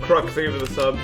Crux, thank you for the sub.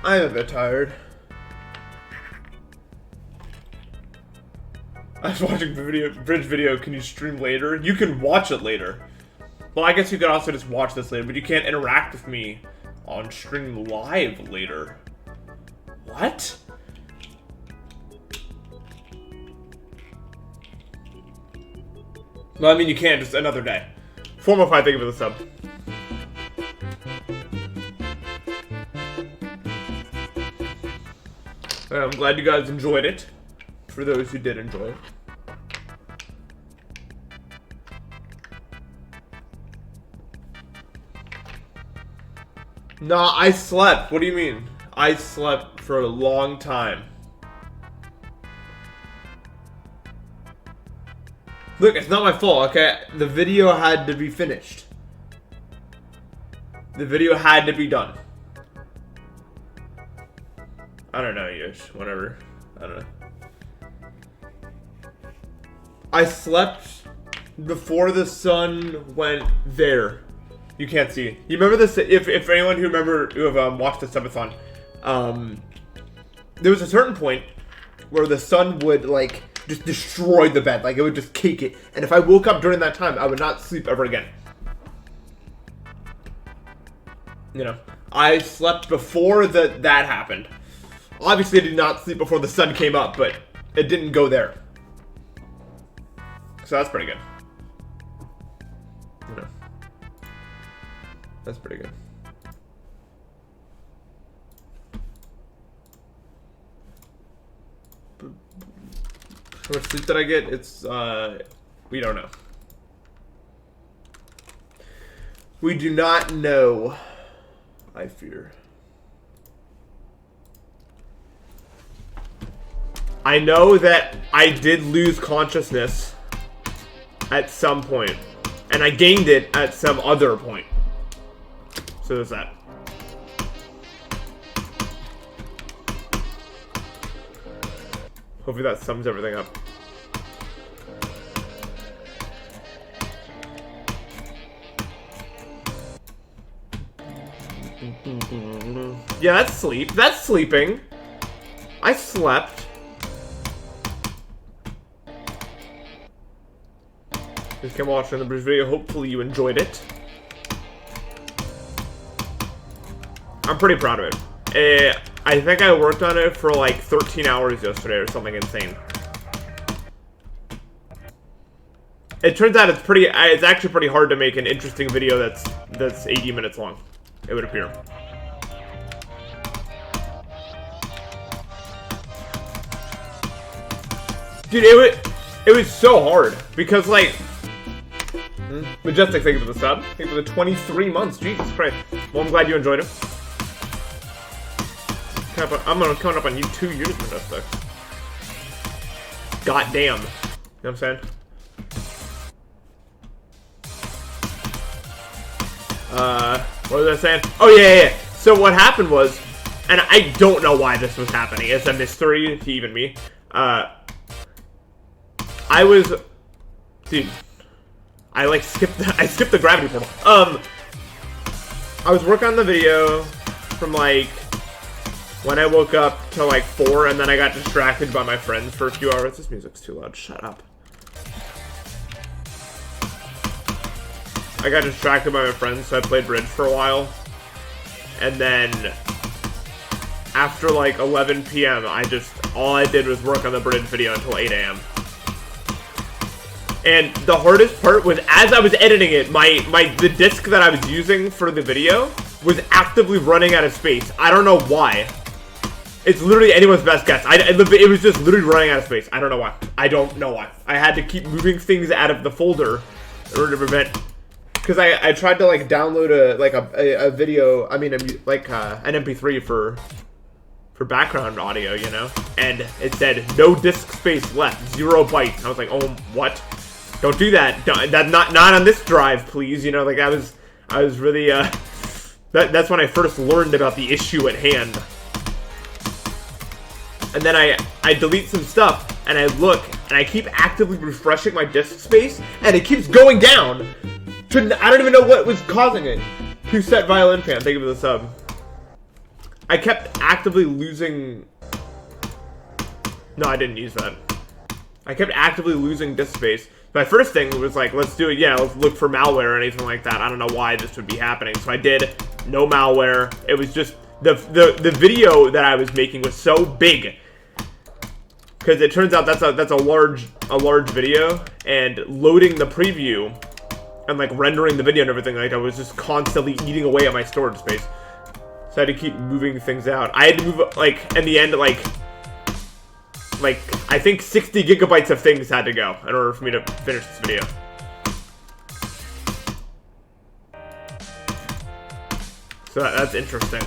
I'm a bit tired. I was watching the bridge video. Can you stream later? You can watch it later. Well, I guess you could also just watch this later, but you can't interact with me on stream live later. What? No, I mean you can, just another day. 405, thank you for the sub. I'm glad you guys enjoyed it. For those who did enjoy it. Nah, I slept. What do you mean? I slept for a long time. Look, it's not my fault, okay? The video had to be finished. The video had to be done. I don't know, Yosh. Whatever. I don't know. I slept before the sun went there. You can't see. You remember this? If anyone who have watched the subathon, there was a certain point where the sun would like just destroy the bed, like it would just cake it. And if I woke up during that time, I would not sleep ever again. You know, I slept before that happened. Obviously, I did not sleep before the sun came up, but it didn't go there. So that's pretty good. You know, that's pretty good. How much sleep did I get? It's, we don't know. We do not know, I fear. I know that I did lose consciousness at some point, and I gained it at some other point. So there's that. Hopefully that sums everything up. Yeah, that's sleep. That's sleeping. I slept. Just came watching the bridge video. Hopefully you enjoyed it. I'm pretty proud of it. I think I worked on it for like 13 hours yesterday or something insane. It turns out it's actually pretty hard to make an interesting video that's 80 minutes long. It would appear. Dude, it was so hard because like Majestic, thank you for the sub. Thank you for the 23 months. Jesus Christ. Well, I'm glad you enjoyed it. I'm coming up on you 2 years, Majestic. God damn. You know what I'm saying? What was I saying? Oh, yeah. So what happened was, and I don't know why this was happening. It's a mystery to even me. Dude, I skipped the gravity portal. I was working on the video from like when I woke up to like 4, and then I got distracted by my friends for a few hours. This music's too loud. Shut up. I got distracted by my friends, so I played bridge for a while. And then after like 11 p.m., all I did was work on the bridge video until 8 a.m. And the hardest part was, as I was editing it, the disk that I was using for the video was actively running out of space. I don't know why. It's literally anyone's best guess. It was just literally running out of space. I don't know why. I don't know why. I had to keep moving things out of the folder in order to prevent. Because I tried to like download a video. I mean, like an MP3 for background audio, you know, and it said no disk space left, 0 bytes. I was like, oh, what? Don't do that. Not on this drive, please. You know, like I was really that's when I first learned about the issue at hand. And then I delete some stuff, and I look, and I keep actively refreshing my disk space, and it keeps going down. I don't even know what was causing it. Who set Violin Fan? Thank you for the sub. I kept actively losing... No, I didn't use that. I kept actively losing disk space. My first thing was like, let's do it, yeah, let's look for malware or anything like that. I don't know why this would be happening. So I did, no malware. It was just... The video that I was making was so big, because it turns out that's a large video, and loading the preview and like rendering the video and everything like that was just constantly eating away at my storage space. So I had to keep moving things out. I had to move, like, in the end, like I think 60 gigabytes of things had to go in order for me to finish this video. So that's interesting.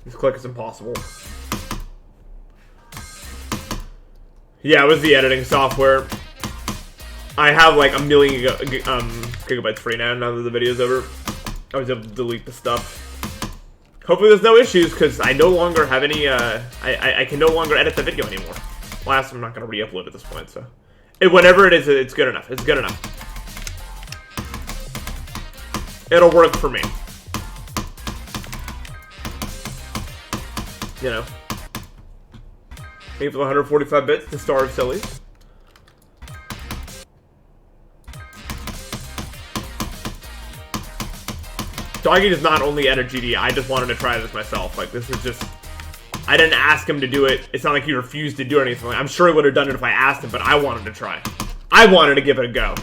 This click is impossible. Yeah, it was the editing software. I have like a million gigabytes free now that the video's over. I was able to delete the stuff. Hopefully there's no issues, because I no longer have any, I can no longer edit the video anymore. Last, I'm not going to re-upload at this point, so. Whatever it is, it's good enough. It's good enough. It'll work for me. You know. Thank you for the 145 bits, the Star of Sillies. Doggy does not only edit GD, I just wanted to try this myself. Like, this is just... I didn't ask him to do it. It's not like he refused to do anything. I'm sure he would have done it if I asked him, but I wanted to try. I wanted to give it a go.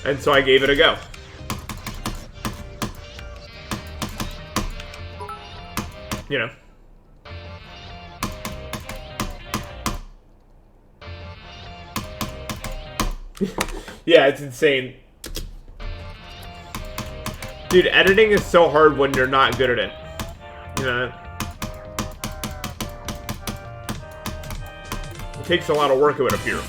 And so I gave it a go. You know. Yeah, it's insane. Dude, editing is so hard when you're not good at it. You know? It takes a lot of work, it would appear.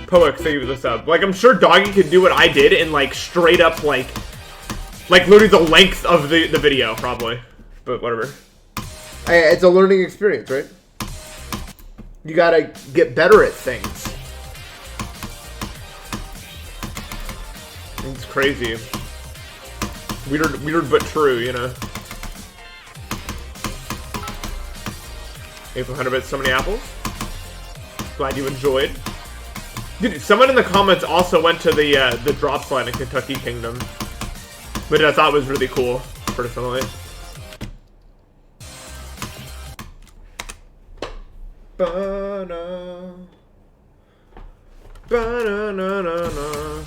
Poic, thank you for the sub. Like, I'm sure Doggy could do what I did in, like, straight up, like literally the length of the video, probably. But whatever. Hey, it's a learning experience, right? You gotta get better at things. It's crazy. Weird but true, you know. April 100 bits, so many apples. Glad you enjoyed. Dude, someone in the comments also went to the drop slide in Kentucky Kingdom, which I thought was really cool, personally. Ba-na. Ba-na-na-na-na.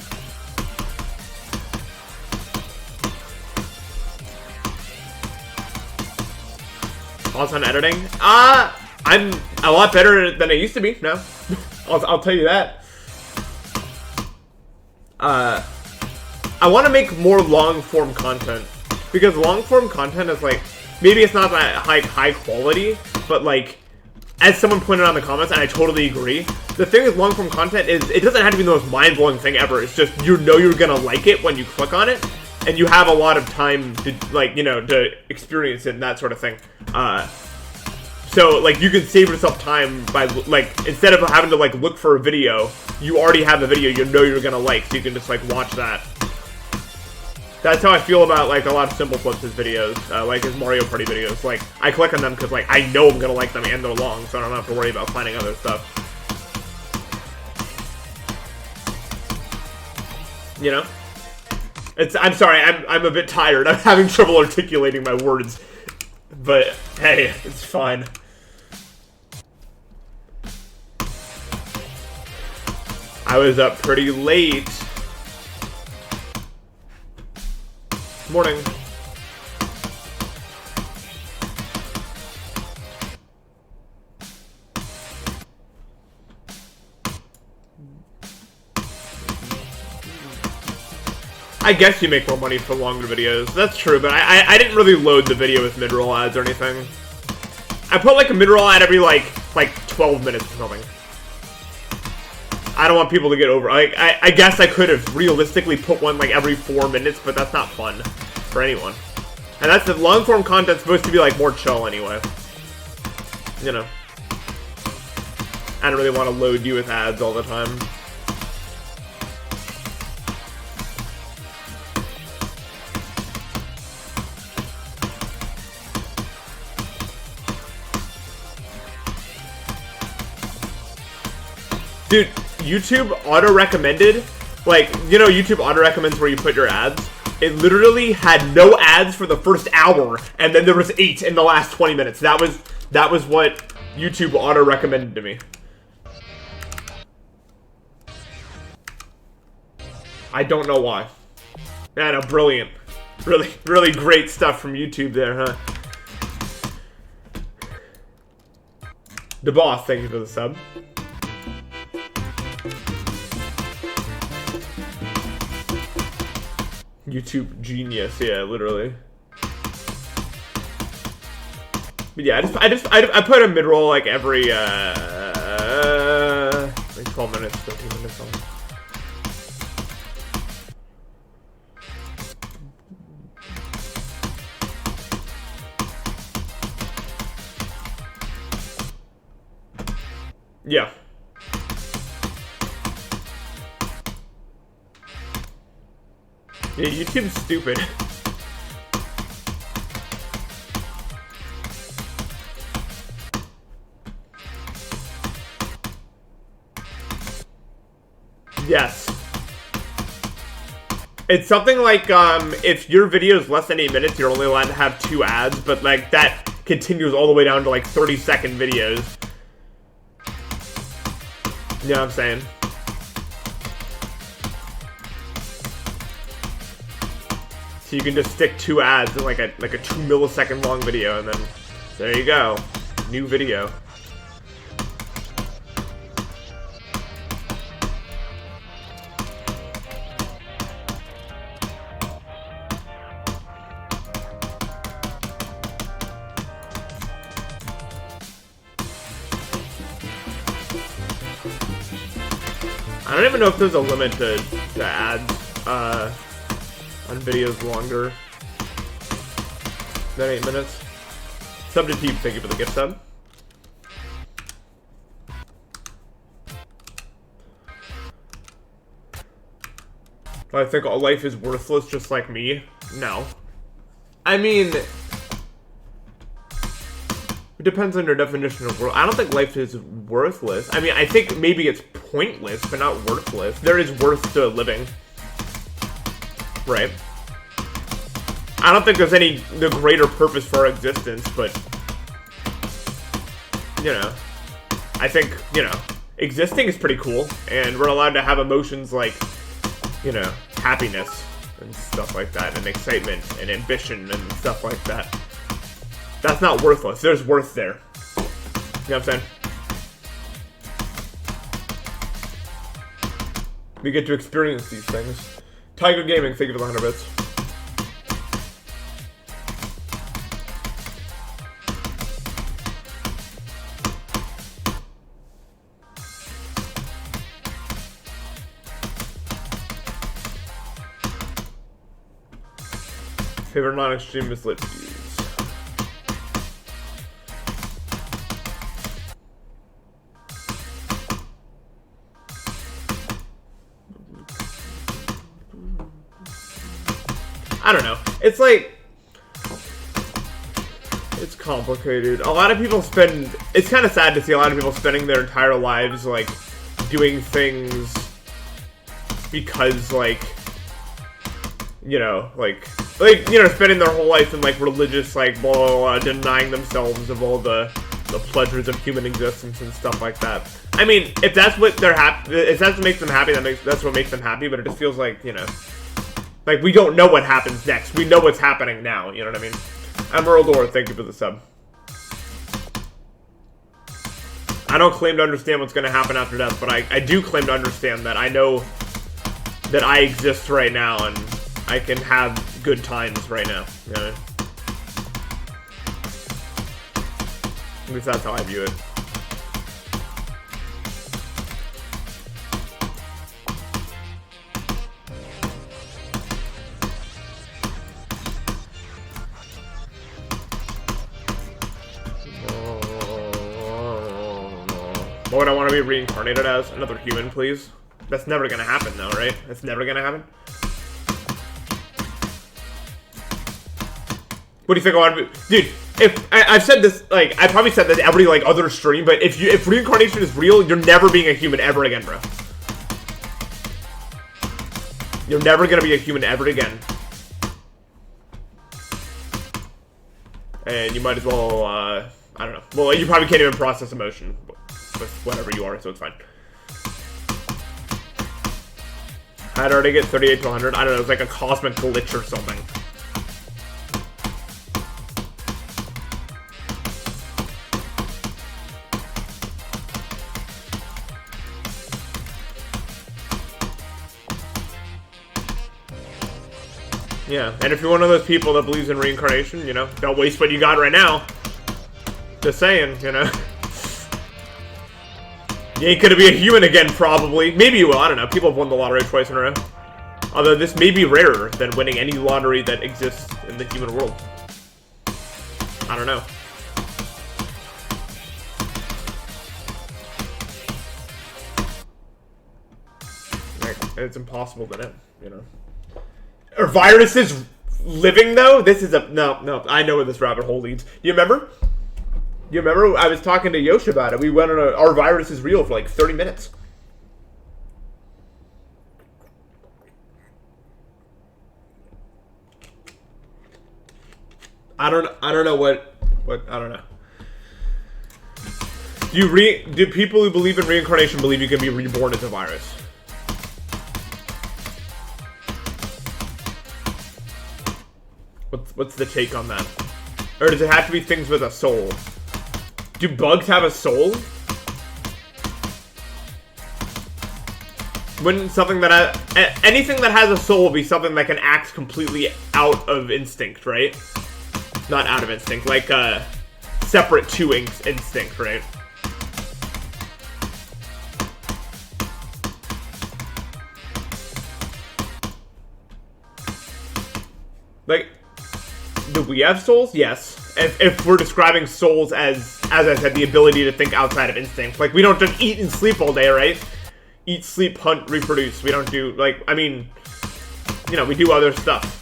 Thoughts on editing? I'm a lot better than I used to be now. I'll tell you that. I want to make more long-form content, because long-form content is like, maybe it's not that high quality, but like, as someone pointed out in the comments, and I totally agree, the thing with long-form content is, it doesn't have to be the most mind-blowing thing ever. It's just, you know you're gonna like it when you click on it, and you have a lot of time to, like, you know, to experience it and that sort of thing. So, like, you can save yourself time by, like, instead of having to, like, look for a video, you already have the video you know you're gonna like, so you can just, like, watch that. That's how I feel about, like, a lot of Simple Flips' videos, like his Mario Party videos. Like, I click on them because, like, I know I'm gonna like them and they're long, so I don't have to worry about finding other stuff. You know? I'm sorry, I'm a bit tired. I'm having trouble articulating my words. But, hey, it's fine. I was up pretty late. Morning. I guess you make more money for longer videos. That's true, but I didn't really load the video with mid-roll ads or anything. I put like a mid-roll ad every like 12 minutes or something. I don't want people to get over. Like I guess I could have realistically put one like every 4 minutes, but that's not fun for anyone. And that's the long-form content's supposed to be like more chill anyway. You know. I don't really want to load you with ads all the time. Dude, YouTube auto-recommended, like, you know YouTube auto-recommends where you put your ads? It literally had no ads for the first hour, and then there was 8 in the last 20 minutes. That was what YouTube auto-recommended to me. I don't know why. Yeah, no, brilliant. Really, really great stuff from YouTube there, huh? The boss, thank you for the sub. YouTube genius, yeah, literally. But yeah, I put a mid-roll like every like 12 minutes, 13 minutes on. Yeah. Yeah, YouTube's stupid. Yes. It's something like, if your video is less than 8 minutes, you're only allowed to have 2 ads, but like that continues all the way down to like 30-second videos. You know what I'm saying? So you can just stick 2 ads in like a 2 millisecond long video, and then there you go, new video. I don't even know if there's a limit to ads on videos longer than 8 minutes. Sub to Teep, thank you for the gift sub. I think all life is worthless just like me. No. I mean, it depends on your definition of worth. I don't think life is worthless. I mean, I think maybe it's pointless, but not worthless. There is worth to living. Right? I don't think there's the greater purpose for our existence, but, you know, I think, you know, existing is pretty cool, and we're allowed to have emotions like, you know, happiness and stuff like that, and excitement and ambition and stuff like that. That's not worthless. There's worth there. You know what I'm saying? We get to experience these things. Tiger Gaming, thank you for the 100 bits. Favorite non-extremist lit views. I don't know. It's like, it's complicated. A lot of people spend, it's kind of sad to see a lot of people spending their entire lives, like, doing things because, like, you know, you know, spending their whole life in, like, religious, like, blah, blah, blah, denying themselves of all the the pleasures of human existence and stuff like that. I mean, if that's what they're happy, if that's what makes them happy, that's what makes them happy. But it just feels like, you know, like we don't know what happens next. We know what's happening now. You know what I mean? Emeraldor, thank you for the sub. I don't claim to understand what's going to happen after death, but I do claim to understand that I know that I exist right now and I can have good times right now. You know? At least that's how I view it. What would I want to be reincarnated as? Another human, please? That's never gonna happen, though, right? That's never gonna happen? What do you think I want to be? Dude, if I've said this, like, I probably said this every, like, other stream, but if reincarnation is real, you're never being a human ever again, bro. You're never gonna be a human ever again. And you might as well, I don't know. Well, you probably can't even process emotion with whatever you are, so it's fine. I'd already get 38 to 100. I don't know, it's like a cosmic glitch or something. Yeah, and if you're one of those people that believes in reincarnation, you know, don't waste what you got right now. Just saying, you know. You ain't gonna be a human again, probably. Maybe you will, I don't know. People have won the lottery twice in a row. Although this may be rarer than winning any lottery that exists in the human world. I don't know. Like, it's impossible to know, you know. Are viruses living, though? This is a... No, I know where this rabbit hole leads. You remember? You remember? I was talking to Yosh about it. We went on our virus is real for like 30 minutes. I don't know what I don't know. Do people who believe in reincarnation believe you can be reborn as a virus? What's the take on that? Or does it have to be things with a soul? Do bugs have a soul? Wouldn't something that anything that has a soul be something that can act completely out of instinct, right? Not out of instinct, like separate to instinct, right? Like, do we have souls? Yes. If we're describing souls as I said, the ability to think outside of instinct. Like, we don't just eat and sleep all day, right? Eat, sleep, hunt, reproduce. We don't do, like, I mean, you know, we do other stuff.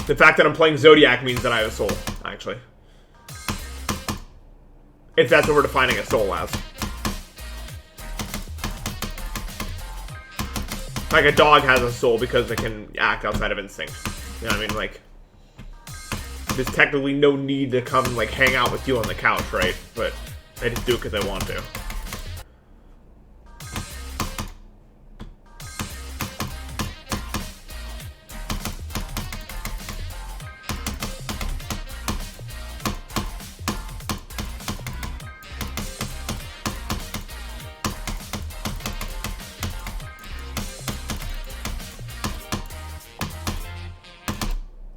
The fact that I'm playing Zodiac means that I have a soul, actually. If that's what we're defining a soul as. Like, a dog has a soul because it can act outside of instinct. You know what I mean? Like, there's technically no need to come, like, hang out with you on the couch, right? But I just do it because I want to.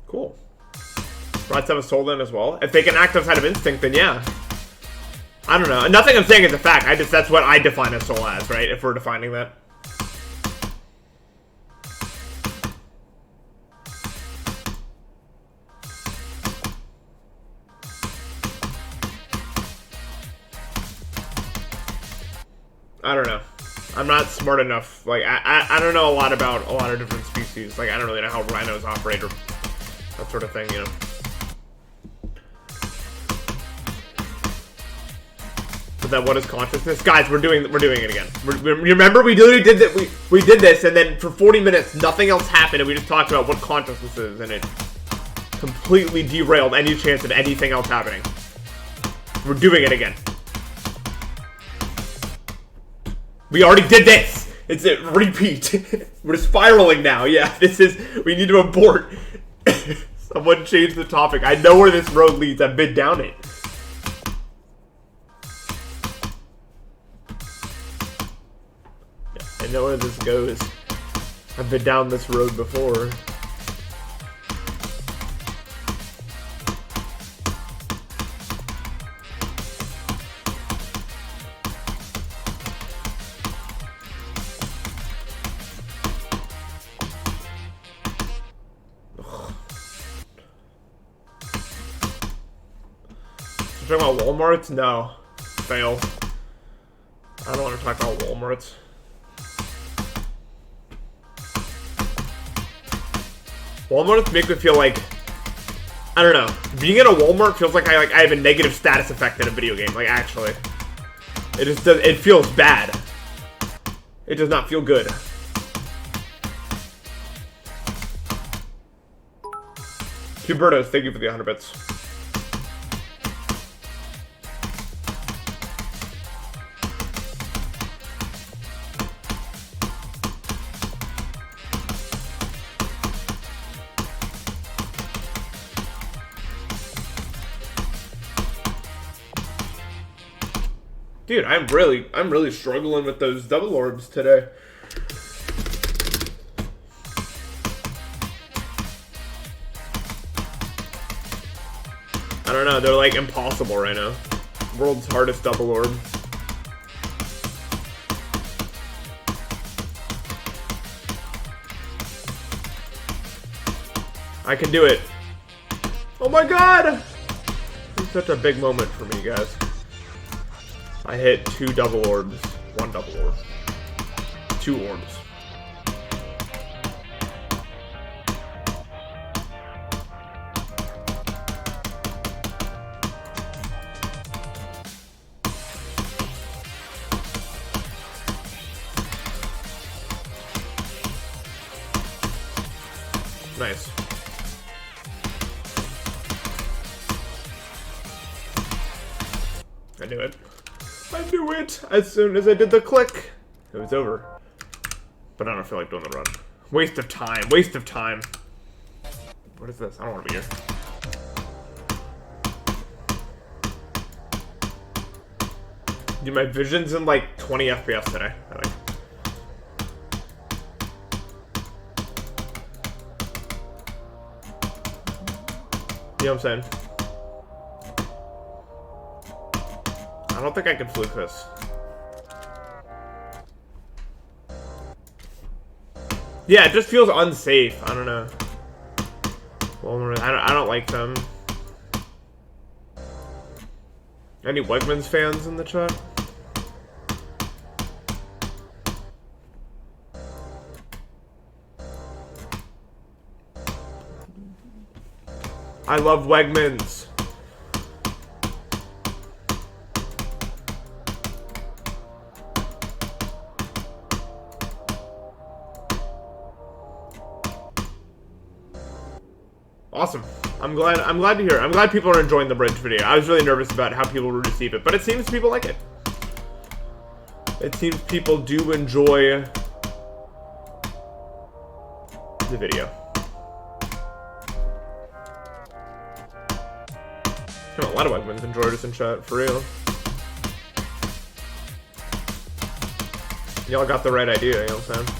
Cool. Rats have a soul then as well. If they can act outside of instinct, then yeah. I don't know. Nothing I'm saying is a fact. That's what I define a soul as, right? If we're defining that. I don't know. I'm not smart enough. Like, I don't know a lot about a lot of different species. Like, I don't really know how rhinos operate or that sort of thing, you know. But then what is consciousness? Guys, we're doing it again. Remember, we literally did that. We did this, and then for 40 minutes, nothing else happened, and we just talked about what consciousness is, and completely derailed any chance of anything else happening. We're doing it again. We already did this! It's a repeat. We're spiraling now. Yeah, this is... We need to abort. Someone change the topic. I know where this road leads. I've been down it. Yeah, I know where this goes. I've been down this road before. Talking about Walmarts? No. Fail. I don't want to talk about Walmarts. Walmarts make me feel like, I don't know. Being at a Walmart feels like I have a negative status effect in a video game. Like, actually. It just does, it feels bad. It does not feel good. Hubertos, thank you for the 100 bits. Dude, I'm really struggling with those double orbs today. I don't know, they're like impossible right now. World's hardest double orb. I can do it. Oh my god! This is such a big moment for me, guys. I hit 2 double orbs. 1 double orb. 2 orbs. Nice. I knew it. I knew it! As soon as I did the click, it was over. But I don't feel like doing the run. Waste of time. Waste of time. What is this? I don't want to be here. Dude, my vision's in like 20 FPS today, I think. You know what I'm saying? I don't think I can fluke this. Yeah, it just feels unsafe. I don't know. Well, I don't like them. Any Wegmans fans in the chat? I love Wegmans. Awesome. I'm glad to hear it. I'm glad people are enjoying the bridge video. I was really nervous about how people would receive it, but it seems people like it. It seems people do enjoy the video. A lot of Wegmans enjoyed us in chat, for real. Y'all got the right idea, you know what I'm saying?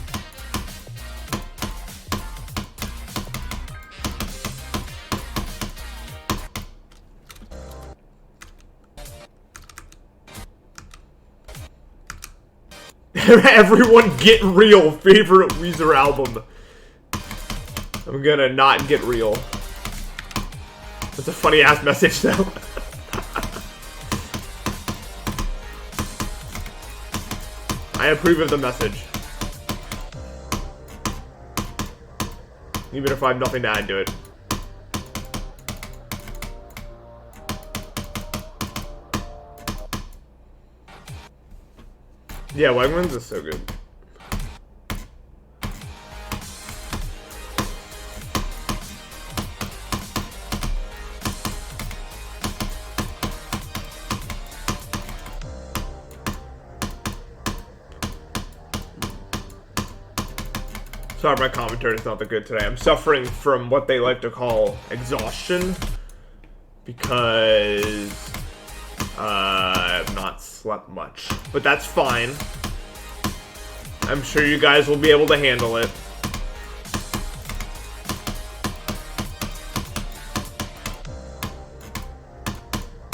Everyone get real. Favorite Weezer album. I'm gonna not get real. That's a funny ass message though. I approve of the message. Even if I have nothing to add to it. Yeah, Wegmans is so good. Sorry, my commentary is not that good today. I'm suffering from what they like to call exhaustion because I've not slept much. But that's fine. I'm sure you guys will be able to handle it.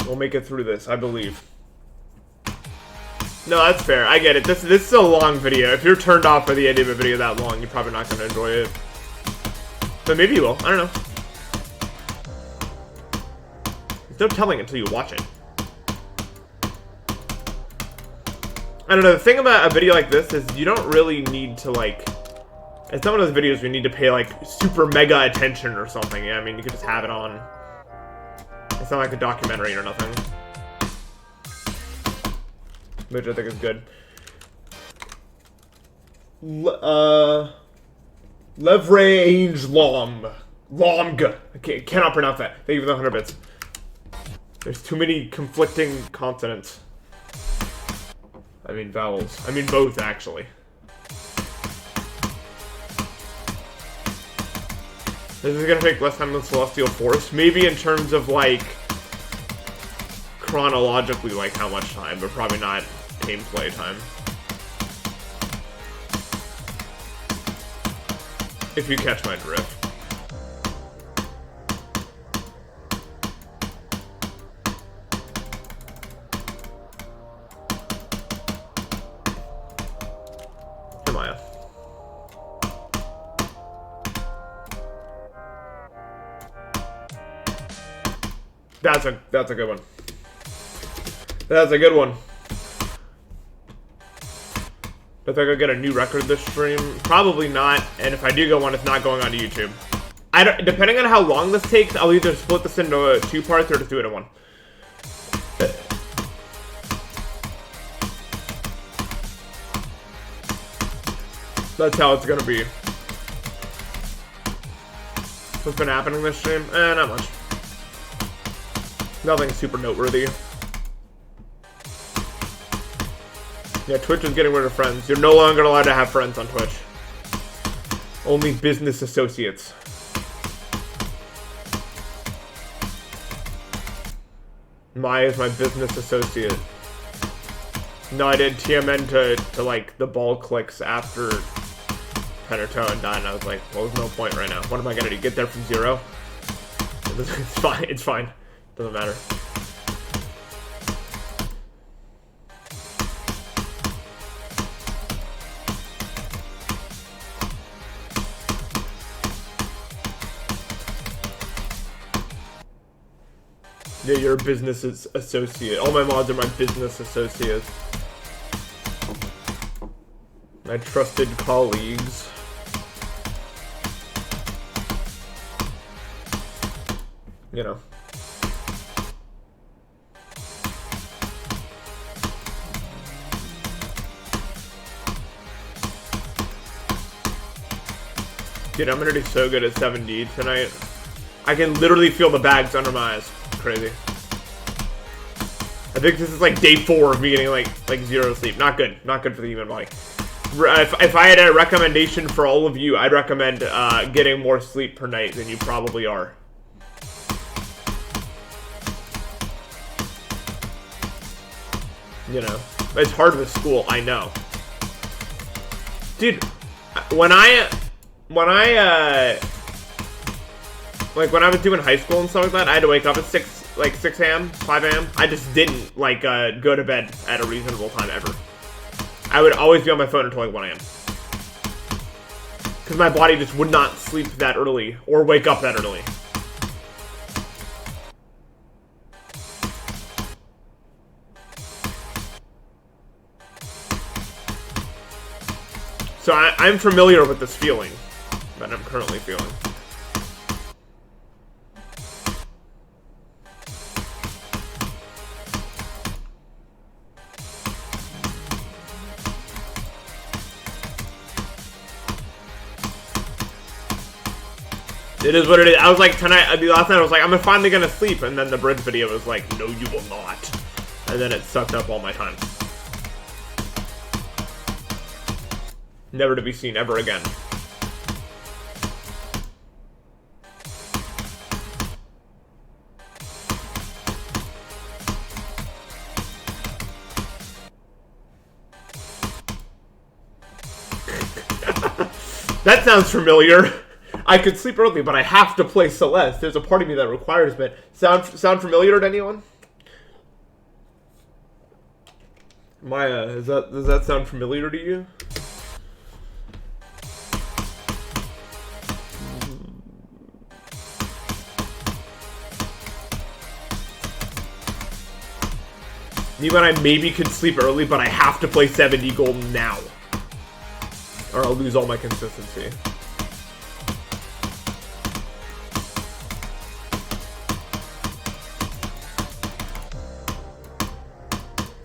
We'll make it through this, I believe. No, that's fair. I get it. This is a long video. If you're turned off by the idea of a video that long, you're probably not going to enjoy it. But maybe you will. I don't know. There's no telling until you watch it. I don't know. The thing about a video like this is you don't really need to, like... It's not one of those videos where you need to pay, like, super mega attention or something. Yeah, I mean, you can just have it on. It's not like a documentary or nothing. Which I think is good. Levrange Long. I cannot pronounce that. Thank you for the 100 bits. There's too many conflicting consonants. I mean vowels. I mean both, actually. This is gonna take less time than Celestial Force. Maybe in terms of, like, chronologically, like, how much time, but probably not gameplay time. If you catch my drift. Here, Maya. That's a good one. That's a good one. I think I'll get a new record this stream. Probably not. And if I do go one, it's not going onto YouTube. Depending on how long this takes, I'll either split this into 2 parts or just do it in one. That's how it's gonna be. What's been happening this stream? Not much. Nothing super noteworthy. Yeah, Twitch is getting rid of friends. You're no longer allowed to have friends on Twitch. Only business associates. Maya is my business associate. No, I did TMN to like, the ball clicks after Pennerto and died, and I was like, well, there's no point right now. What am I gonna do? Get there from 0? It's fine. It's fine. Doesn't matter. Yeah, you're a business associate. All my mods are my business associates. My trusted colleagues. You know. Dude, I'm gonna do so good at 7D tonight. I can literally feel the bags under my eyes. Crazy. I think this is like day 4 of me getting like 0 sleep. Not good. Not good for the human body. If I had a recommendation for all of you, I'd recommend getting more sleep per night than you probably are. You know, it's hard with school. I know, dude. When I was doing high school and stuff like that, I had to wake up at 6 a.m., 5 a.m. I just didn't, go to bed at a reasonable time ever. I would always be on my phone until, 1 a.m. Because my body just would not sleep that early, or wake up that early. So I'm familiar with this feeling that I'm currently feeling. It is what it is. I was like, last night I was like, I'm finally gonna sleep, and then the bridge video was like, no, you will not. And then it sucked up all my time. Never to be seen ever again. sounds familiar. I could sleep early, but I have to play Celeste. There's a part of me that requires it. Sound familiar to anyone? Maya, does that sound familiar to you? Even I maybe could sleep early, but I have to play 70 gold now. Or I'll lose all my consistency.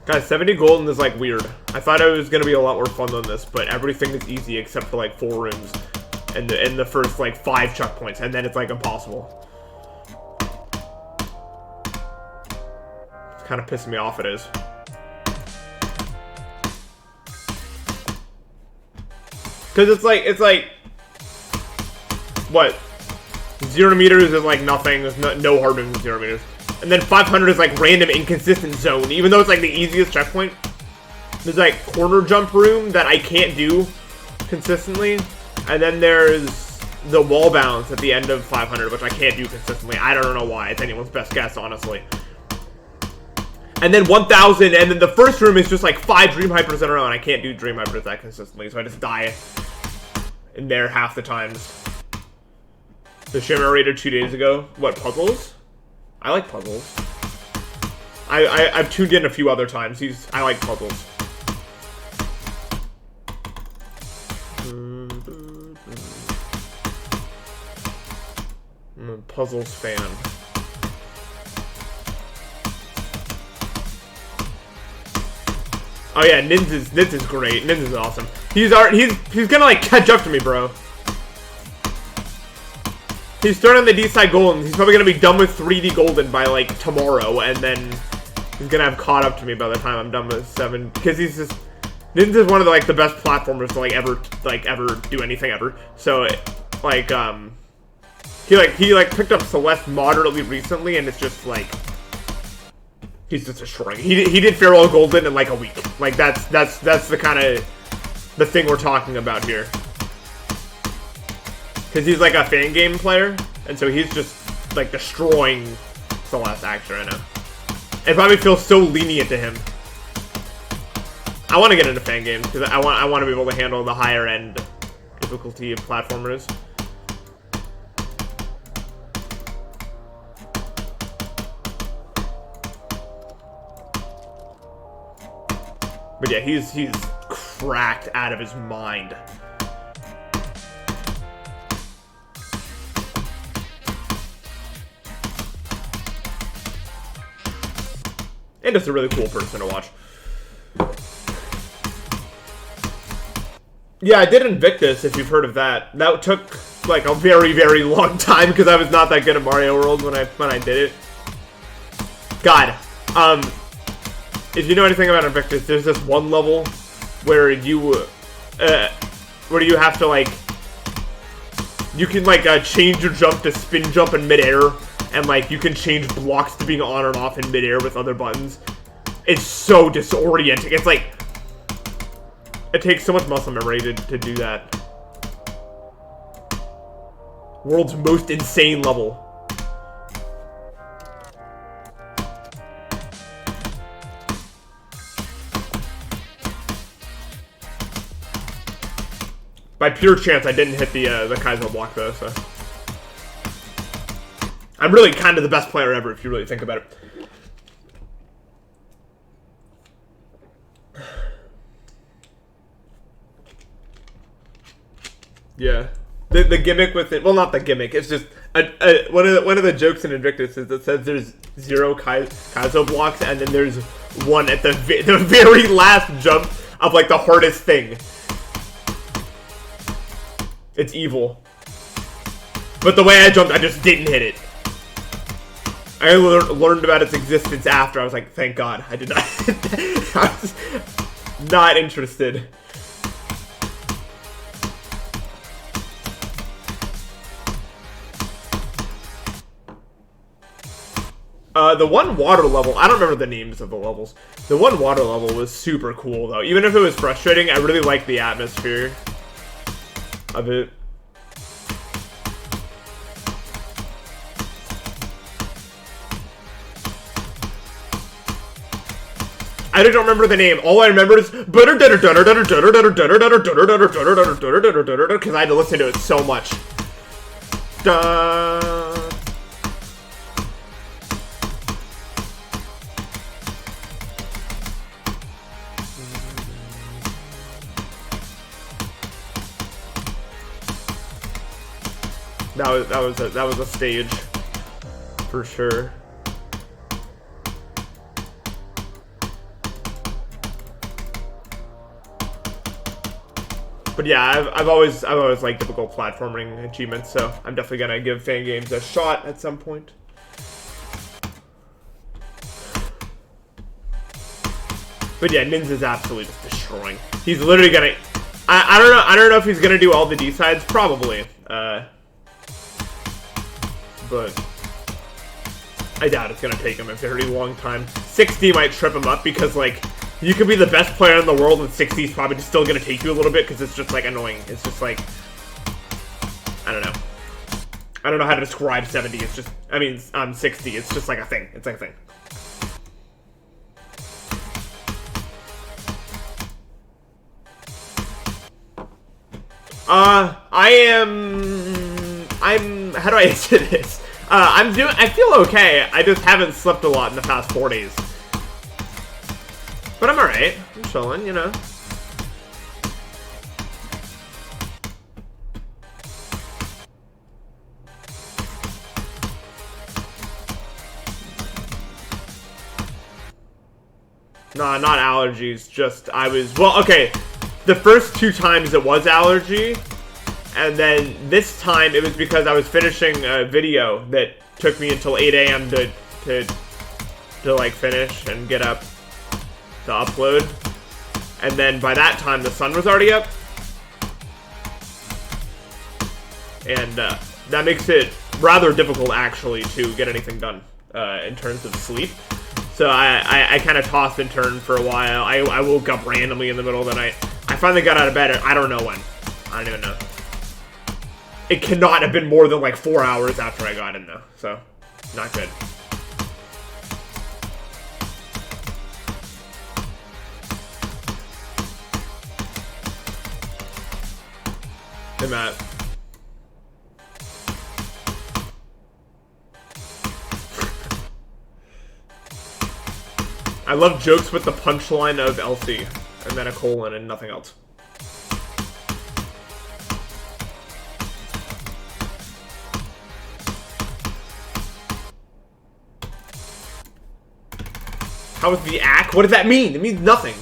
Guys, 70 golden is like weird. I thought it was gonna be a lot more fun than this, but everything is easy except for like 4 rooms and the first like 5 checkpoints, and then it's like impossible. It's kind of pissing me off. It is. Cause it's like what? 0 meters is like nothing. There's no hard moves in 0 meters. And then 500 is like random inconsistent zone. Even though it's like the easiest checkpoint, there's like corner jump room that I can't do consistently. And then there's the wall bounce at the end of 500, which I can't do consistently. I don't know why. It's anyone's best guess, honestly. And then 1000, and then the first room is just like 5 dream hypers in a row, and I can't do dream hypers that consistently, so I just die in there half the times. The Shimmer rated 2 days ago. What, puzzles? I like puzzles. I've tuned in a few other times. I like puzzles. I'm a puzzles fan. Oh yeah, Nins is great. Nins is awesome. He's gonna like catch up to me, bro. He's starting the D-side golden. He's probably gonna be done with 3D golden by like tomorrow, and then he's gonna have caught up to me by the time I'm done with 7. Because he's just Nins is one of the best platformers to ever do anything ever. So he picked up Celeste moderately recently, and it's just like he's just destroying. He did Farewell Golden in like a week. Like that's the kind of the thing we're talking about here. Because he's like a fan game player, and so he's just like destroying Celeste actually right now. It probably feels so lenient to him. I want to get into fan games because I want to be able to handle the higher end difficulty of platformers. But yeah, he's cracked out of his mind. And just a really cool person to watch. Yeah, I did Invictus, if you've heard of that. That took like a very, very long time because I was not that good at Mario World when I did it. God, if you know anything about Invictus, there's this one level where you have to like, you can like change your jump to spin jump in midair, and like you can change blocks to being on and off in midair with other buttons. It's so disorienting. It's like, it takes so much muscle memory to do that. World's most insane level. By pure chance, I didn't hit the Kaizo block though, so. I'm really kind of the best player ever, if you really think about it. Yeah. The gimmick with it, well, not the gimmick, it's just one of the jokes in Invictus is that says there's 0 Kaizo blocks, and then there's one at the very last jump of like the hardest thing. It's evil. But the way I jumped, I just didn't hit it. I learned about its existence after. I was like, thank God. I did not. I was not interested. The one water level, I don't remember the names of the levels. The one water level was super cool, though. Even if it was frustrating, I really liked the atmosphere of it. I don't remember the name. All I remember is because I had to listen to it so much. That was a stage for sure. But yeah, I've always liked difficult platforming achievements, so I'm definitely gonna give fan games a shot at some point. But yeah, Ninja's absolutely just destroying. He's literally gonna. I don't know if he's gonna do all the D sides, probably. But I doubt it's gonna take him a very long time. 60 might trip him up because like you could be the best player in the world and 60 is probably just still gonna take you a little bit because it's just like annoying. It's just like I don't know. I don't know how to describe 70. It's just 60. It's just like a thing. It's like a thing. How do I answer this? I feel okay. I just haven't slept a lot in the past 4 days. But I'm alright. I'm chilling, you know. Nah, not allergies, just well, okay. The first 2 times it was allergy. And then this time it was because I was finishing a video that took me until 8 a.m. to like finish and get up to upload. And then by that time the sun was already up. And that makes it rather difficult actually to get anything done in terms of sleep. So I kind of tossed and turned for a while. I woke up randomly in the middle of the night. I finally got out of bed. I don't know when. I don't even know. It cannot have been more than like 4 hours after I got in though, so not good. Hey Matt. I love jokes with the punchline of Elsie, and then a colon and nothing else. How was the act? What does that mean? It means nothing.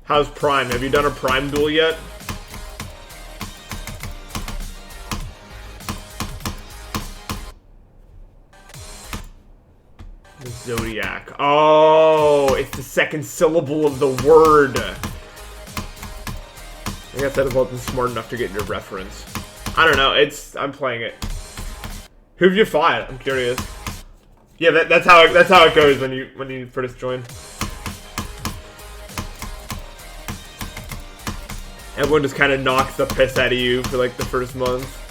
How's Prime? Have you done a Prime duel yet? The Zodiac. Oh, it's the second syllable of the word. I guess I wasn't smart enough to get your reference. I don't know. I'm playing it. Who've you fought? I'm curious. Yeah, that's how it goes when you first join. Everyone just kind of knocks the piss out of you for like the first month.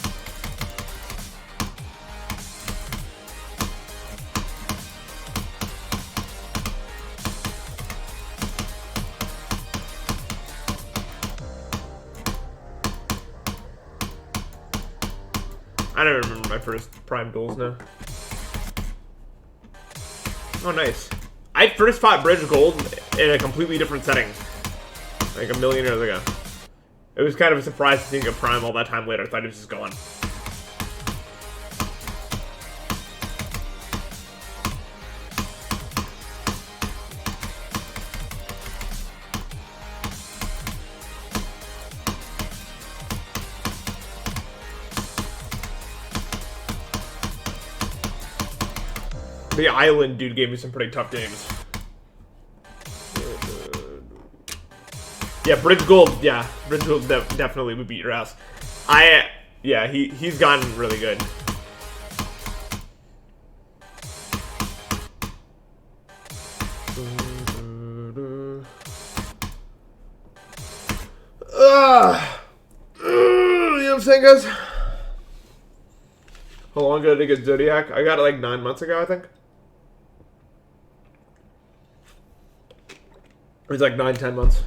I don't remember my first Prime duels now. Oh, nice. I first fought Bridge Gold in a completely different setting. Like a million years ago. It was kind of a surprise to seeing a Prime all that time later. I thought it was just gone. The Island dude gave me some pretty tough games. Yeah, Bridge Gold, yeah. Bridge Gold definitely would beat your ass. Yeah, he's gotten really good. You know what I'm saying, guys? How long ago did I get Zodiac? I got it like 9 months ago, I think. was like 9-10 months.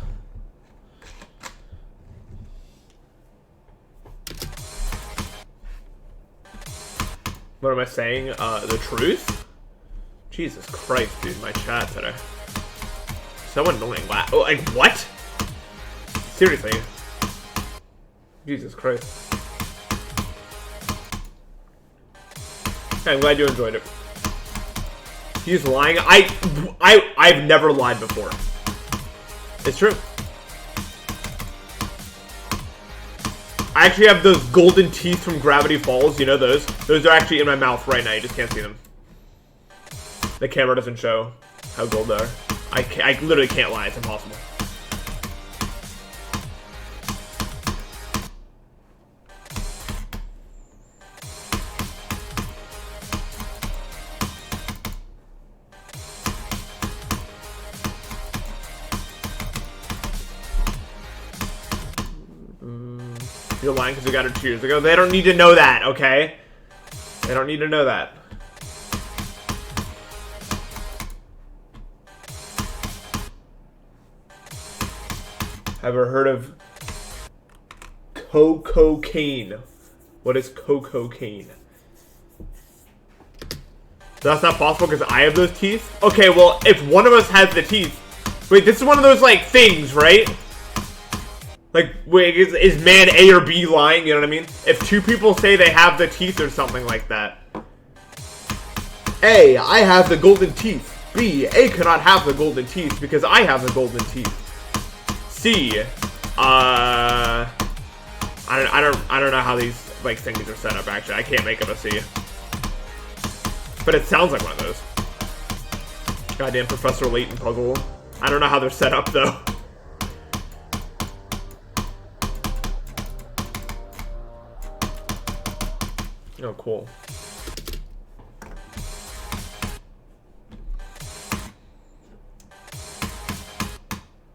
What am I saying? The truth? Jesus Christ, dude, my chat today. So annoying. Wow. Oh, like, what? Seriously. Jesus Christ. I'm glad you enjoyed it. He's lying. I've never lied before. It's true. I actually have those golden teeth from Gravity Falls. You know those? Those are actually in my mouth right now. You just can't see them. The camera doesn't show how gold they are. I literally can't lie. It's impossible. You're lying because you got it 2 years ago. They don't need to know that, okay? They don't need to know that. Ever heard of cocaine? What is cocaine? So that's not possible because I have those teeth? Okay, well, if one of us has the teeth... Wait, this is one of those, like, things, right? Like, wait, is man A or B lying? You know what I mean? If two people say they have the teeth or something like that. A, I have the golden teeth. B, A cannot have the golden teeth because I have the golden teeth. C, I don't know how these, like, things are set up, actually. I can't make up a C. But it sounds like one of those. Goddamn Professor Layton puzzle. I don't know how they're set up, though. Oh, cool.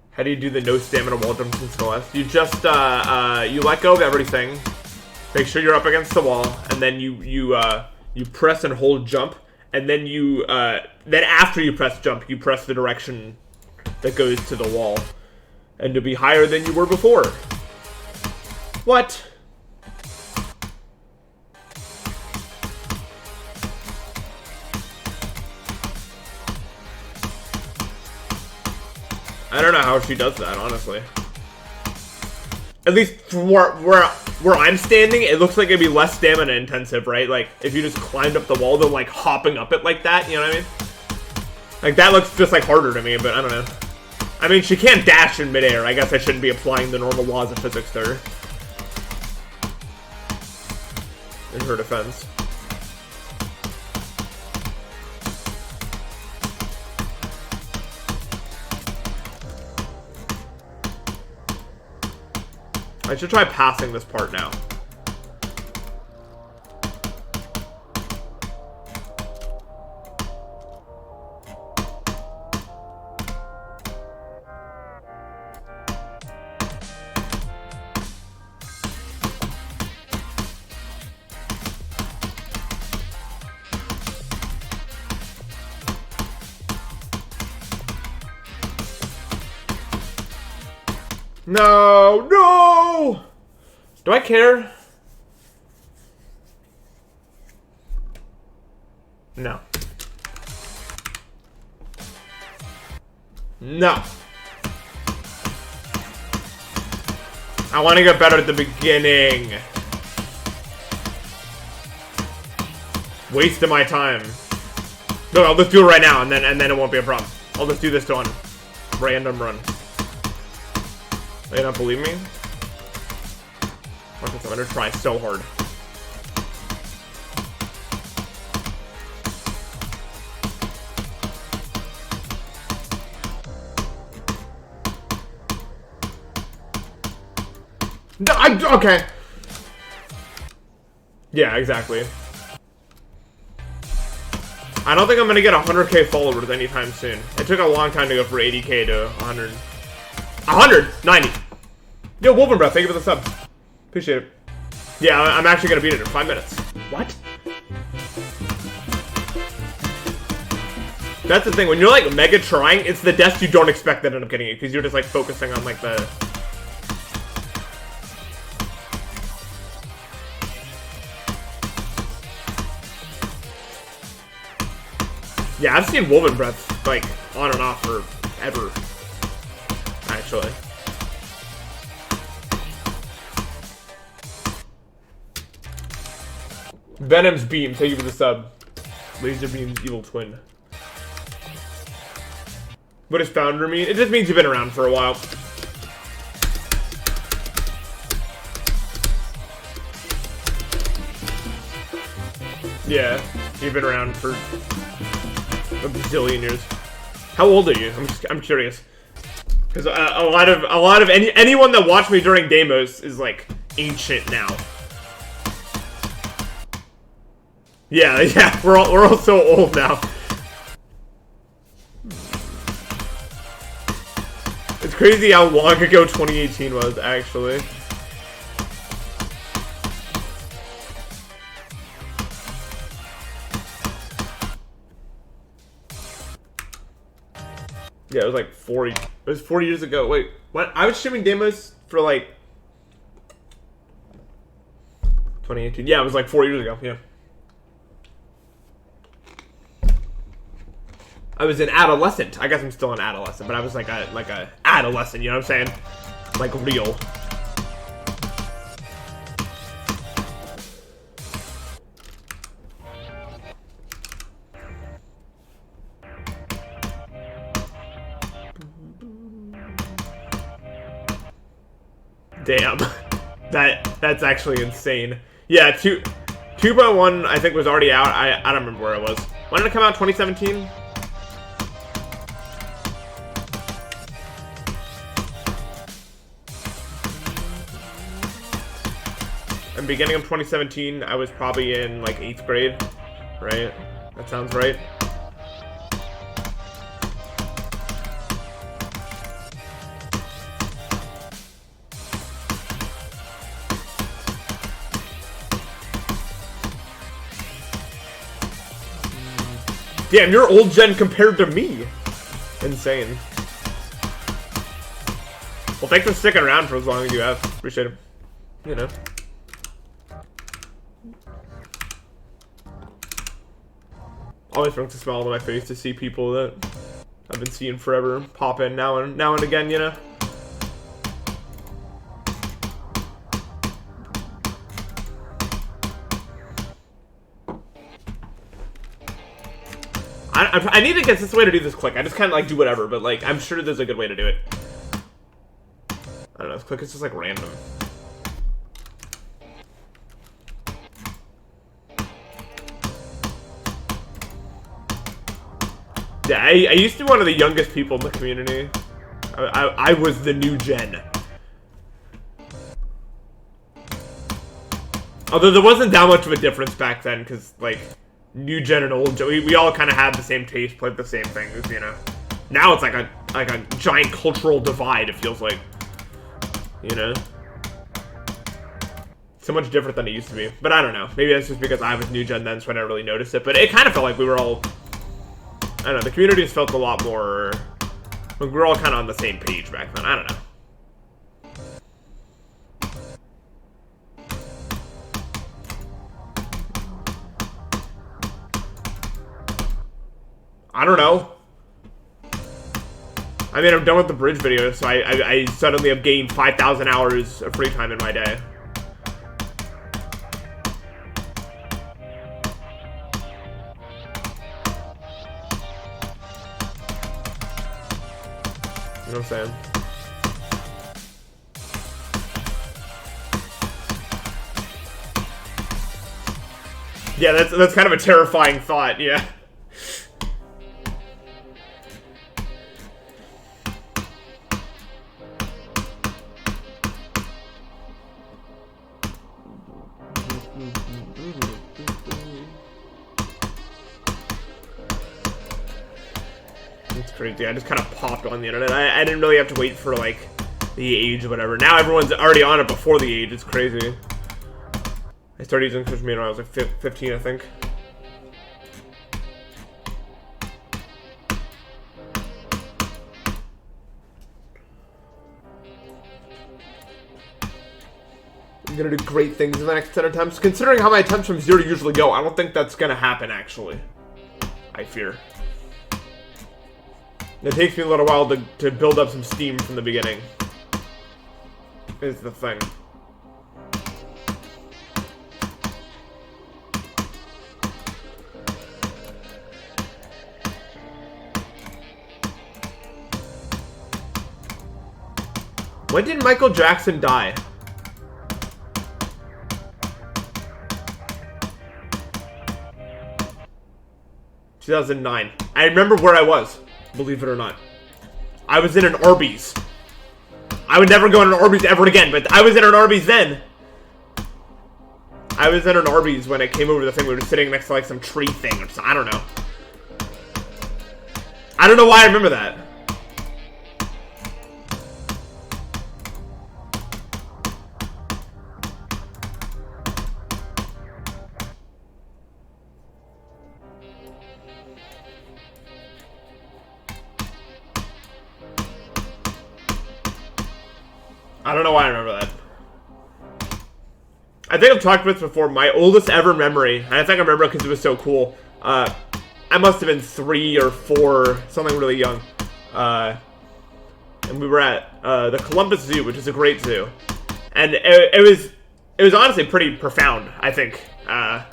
How do you do the no stamina wall jumps in Celeste? You just, you let go of everything. Make sure you're up against the wall, and then you press and hold jump, and then then after you press jump, you press the direction that goes to the wall. And you'll be higher than you were before. What? I don't know how she does that, honestly. At least from where I'm standing, it looks like it'd be less stamina intensive, right? Like, if you just climbed up the wall, then, like, hopping up it like that, you know what I mean? Like, that looks just, like, harder to me, but I don't know. I mean, she can't dash in midair. I guess I shouldn't be applying the normal laws of physics there. In her defense. I should try passing this part now. No, no! Do I care? No. No. I want to get better at the beginning. Wasting my time. No, I'll just do it right now, and then it won't be a problem. I'll just do this to one random run. You don't believe me? Okay, so I'm gonna try so hard. No, okay. Yeah, exactly. I don't think I'm gonna get 100k followers anytime soon. It took a long time to go from 80k to 100. 190. Yo, Wolven Breath, thank you for the sub. Appreciate it. Yeah, I'm actually gonna beat it in 5 minutes. What? That's the thing. When you're like mega trying, it's the deaths you don't expect that end up getting it because you're just like focusing on like the. Yeah, I've seen Woven Breath like on and off forever. Actually. Venom's Beam, thank you for the sub. Laser Beam's Evil Twin. What does Founder mean? It just means you've been around for a while. Yeah, you've been around for a bazillion years. How old are you? I'm curious. Because a lot of anyone that watched me during demos is like ancient now. Yeah, we're all so old now. It's crazy how long ago 2018 was, actually. Yeah, it was like 40. It was 40 years ago. Wait, what? I was streaming demos for like 2018. Yeah, it was like 4 years ago. Yeah. I was an adolescent. I guess I'm still an adolescent, but I was like a adolescent, you know what I'm saying? Like real. Damn. That's actually insane. Yeah, 2.1 I think was already out. I don't remember where it was. When did it come out? 2017? And beginning of 2017, I was probably in like 8th grade, right? That sounds right. Damn, you're old gen compared to me. Insane. Well, thanks for sticking around for as long as you have. Appreciate it. You know. Always brings a smile on my face to see people that I've been seeing forever pop in now and again, you know? I need to get this way to do this click. I just kind of like do whatever, but like I'm sure there's a good way to do it. I don't know. This click is just like random. Yeah, I used to be one of the youngest people in the community. I was the new gen. Although there wasn't that much of a difference back then, because like new gen and old gen, we all kind of had the same taste, played the same things, you know. Now it's like a giant cultural divide. It feels like, you know, so much different than it used to be. But I don't know. Maybe that's just because I was new gen then, so I didn't really notice it. But it kind of felt like we were all. I don't know, the community just felt a lot more, we were all kind of on the same page back then, I don't know. I don't know. I mean, I'm done with the bridge video, so I suddenly have gained 5,000 hours of free time in my day. You know what I'm saying? Yeah, that's kind of a terrifying thought, yeah. Crazy. I just kind of popped on the internet. I didn't really have to wait for like the age or whatever. Now everyone's already on it before the age. It's crazy. I started using social media when I was like 15, I think. I'm gonna do great things in the next 10 attempts. Considering how my attempts from 0 usually go, I don't think that's gonna happen, actually. I fear. It takes me a little while to build up some steam from the beginning. Is the thing. When did Michael Jackson die? (2009). I remember where I was, believe it or not. I was in an Arby's. I would never go in an Arby's ever again, but I was in an Arby's then. I was in an Arby's when it came over the thing. We were sitting next to like some tree thing or something. I don't know. I don't know why I remember that. I don't know why I remember that. I think I've talked about this before. My oldest ever memory, and I think I remember it because it was so cool. I must have been 3 or 4, something really young. And we were at the Columbus Zoo, which is a great zoo. And it was honestly pretty profound, I think,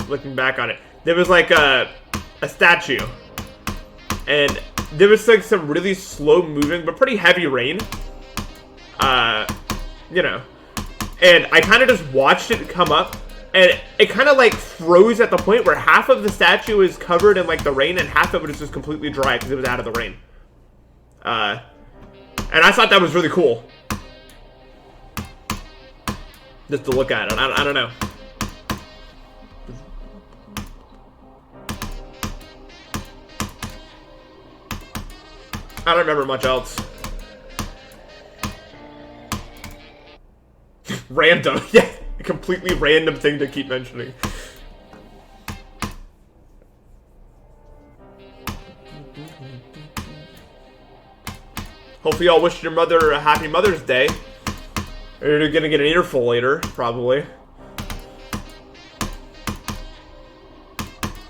looking back on it. There was like a statue. And there was like some really slow moving, but pretty heavy rain. You know, and I kind of just watched it come up, and it kind of like froze at the point where half of the statue is covered in like the rain, and half of it is just completely dry because it was out of the rain. And I thought that was really cool, just to look at it. I don't know. I don't remember much else. Random, yeah, a completely random thing to keep mentioning. Hopefully y'all wish your mother a happy Mother's Day. You're gonna get an earful later, probably.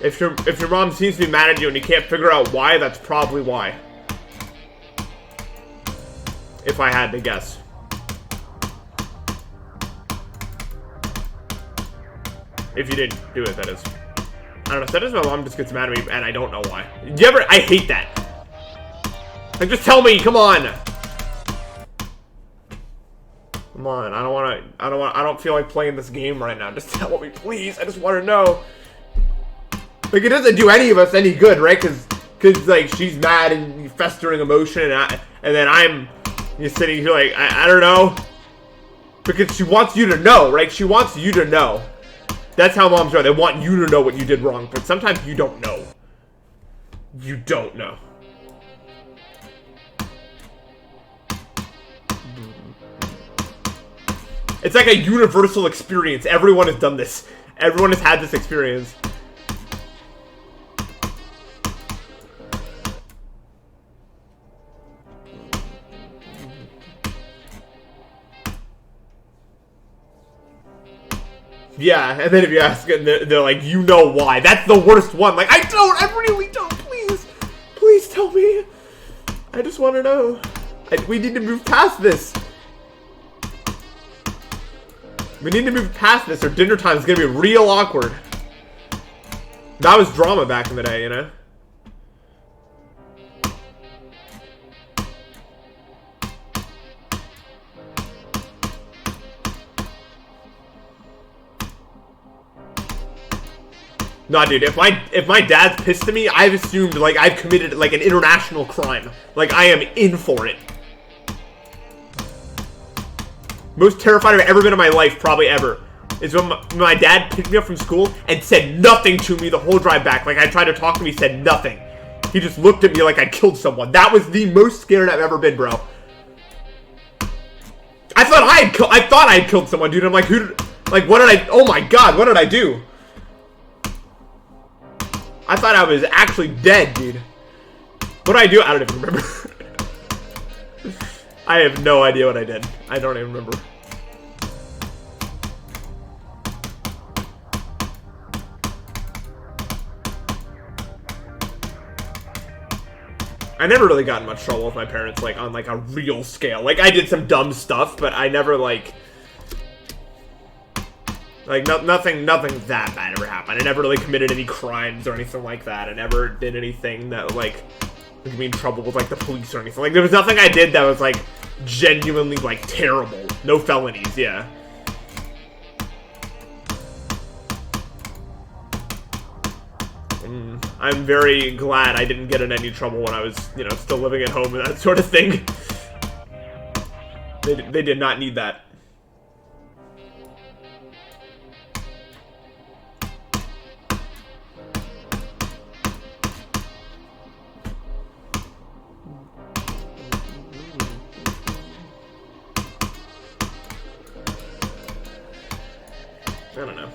If your mom seems to be mad at you and you can't figure out why, that's probably why. If I had to guess. If you didn't do it, that is. I don't know, sometimes my mom just gets mad at me and I don't know why. I hate that. Like, just tell me, come on. Come on, I don't feel like playing this game right now. Just tell me, please. I just want to know. Like, it doesn't do any of us any good, right? Cause like, she's mad and festering emotion and then I'm just sitting here like, I don't know. Because she wants you to know, right? She wants you to know. That's how moms are. They want you to know what you did wrong, but sometimes you don't know. You don't know. It's like a universal experience. Everyone has done this. Everyone has had this experience. Yeah, and then if you ask it, they're like, you know why. That's the worst one. Like, I really don't. Please tell me. I just want to know. We need to move past this. We need to move past this or dinner time is going to be real awkward. That was drama back in the day, you know? Nah, dude, if my dad's pissed at me, I've assumed, like, I've committed, like, an international crime. Like, I am in for it. Most terrified I've ever been in my life, probably ever, is when my dad picked me up from school and said nothing to me the whole drive back. Like, I tried to talk to him, he said nothing. He just looked at me like I killed someone. That was the most scared I've ever been, bro. I thought I had killed someone, dude. I'm like, what did I, oh my god, what did I do? I thought I was actually dead, dude. What did I do? I don't even remember. I have no idea what I did. I don't even remember. I never really got in much trouble with my parents, like, on, like, a real scale. Like, I did some dumb stuff, but I never, like, nothing that bad ever happened. I never really committed any crimes or anything like that. I never did anything that, like, would get me in trouble with, like, the police or anything. Like, there was nothing I did that was, like, genuinely, like, terrible. No felonies, yeah. I'm very glad I didn't get in any trouble when I was, you know, still living at home and that sort of thing. They did not need that. I don't know.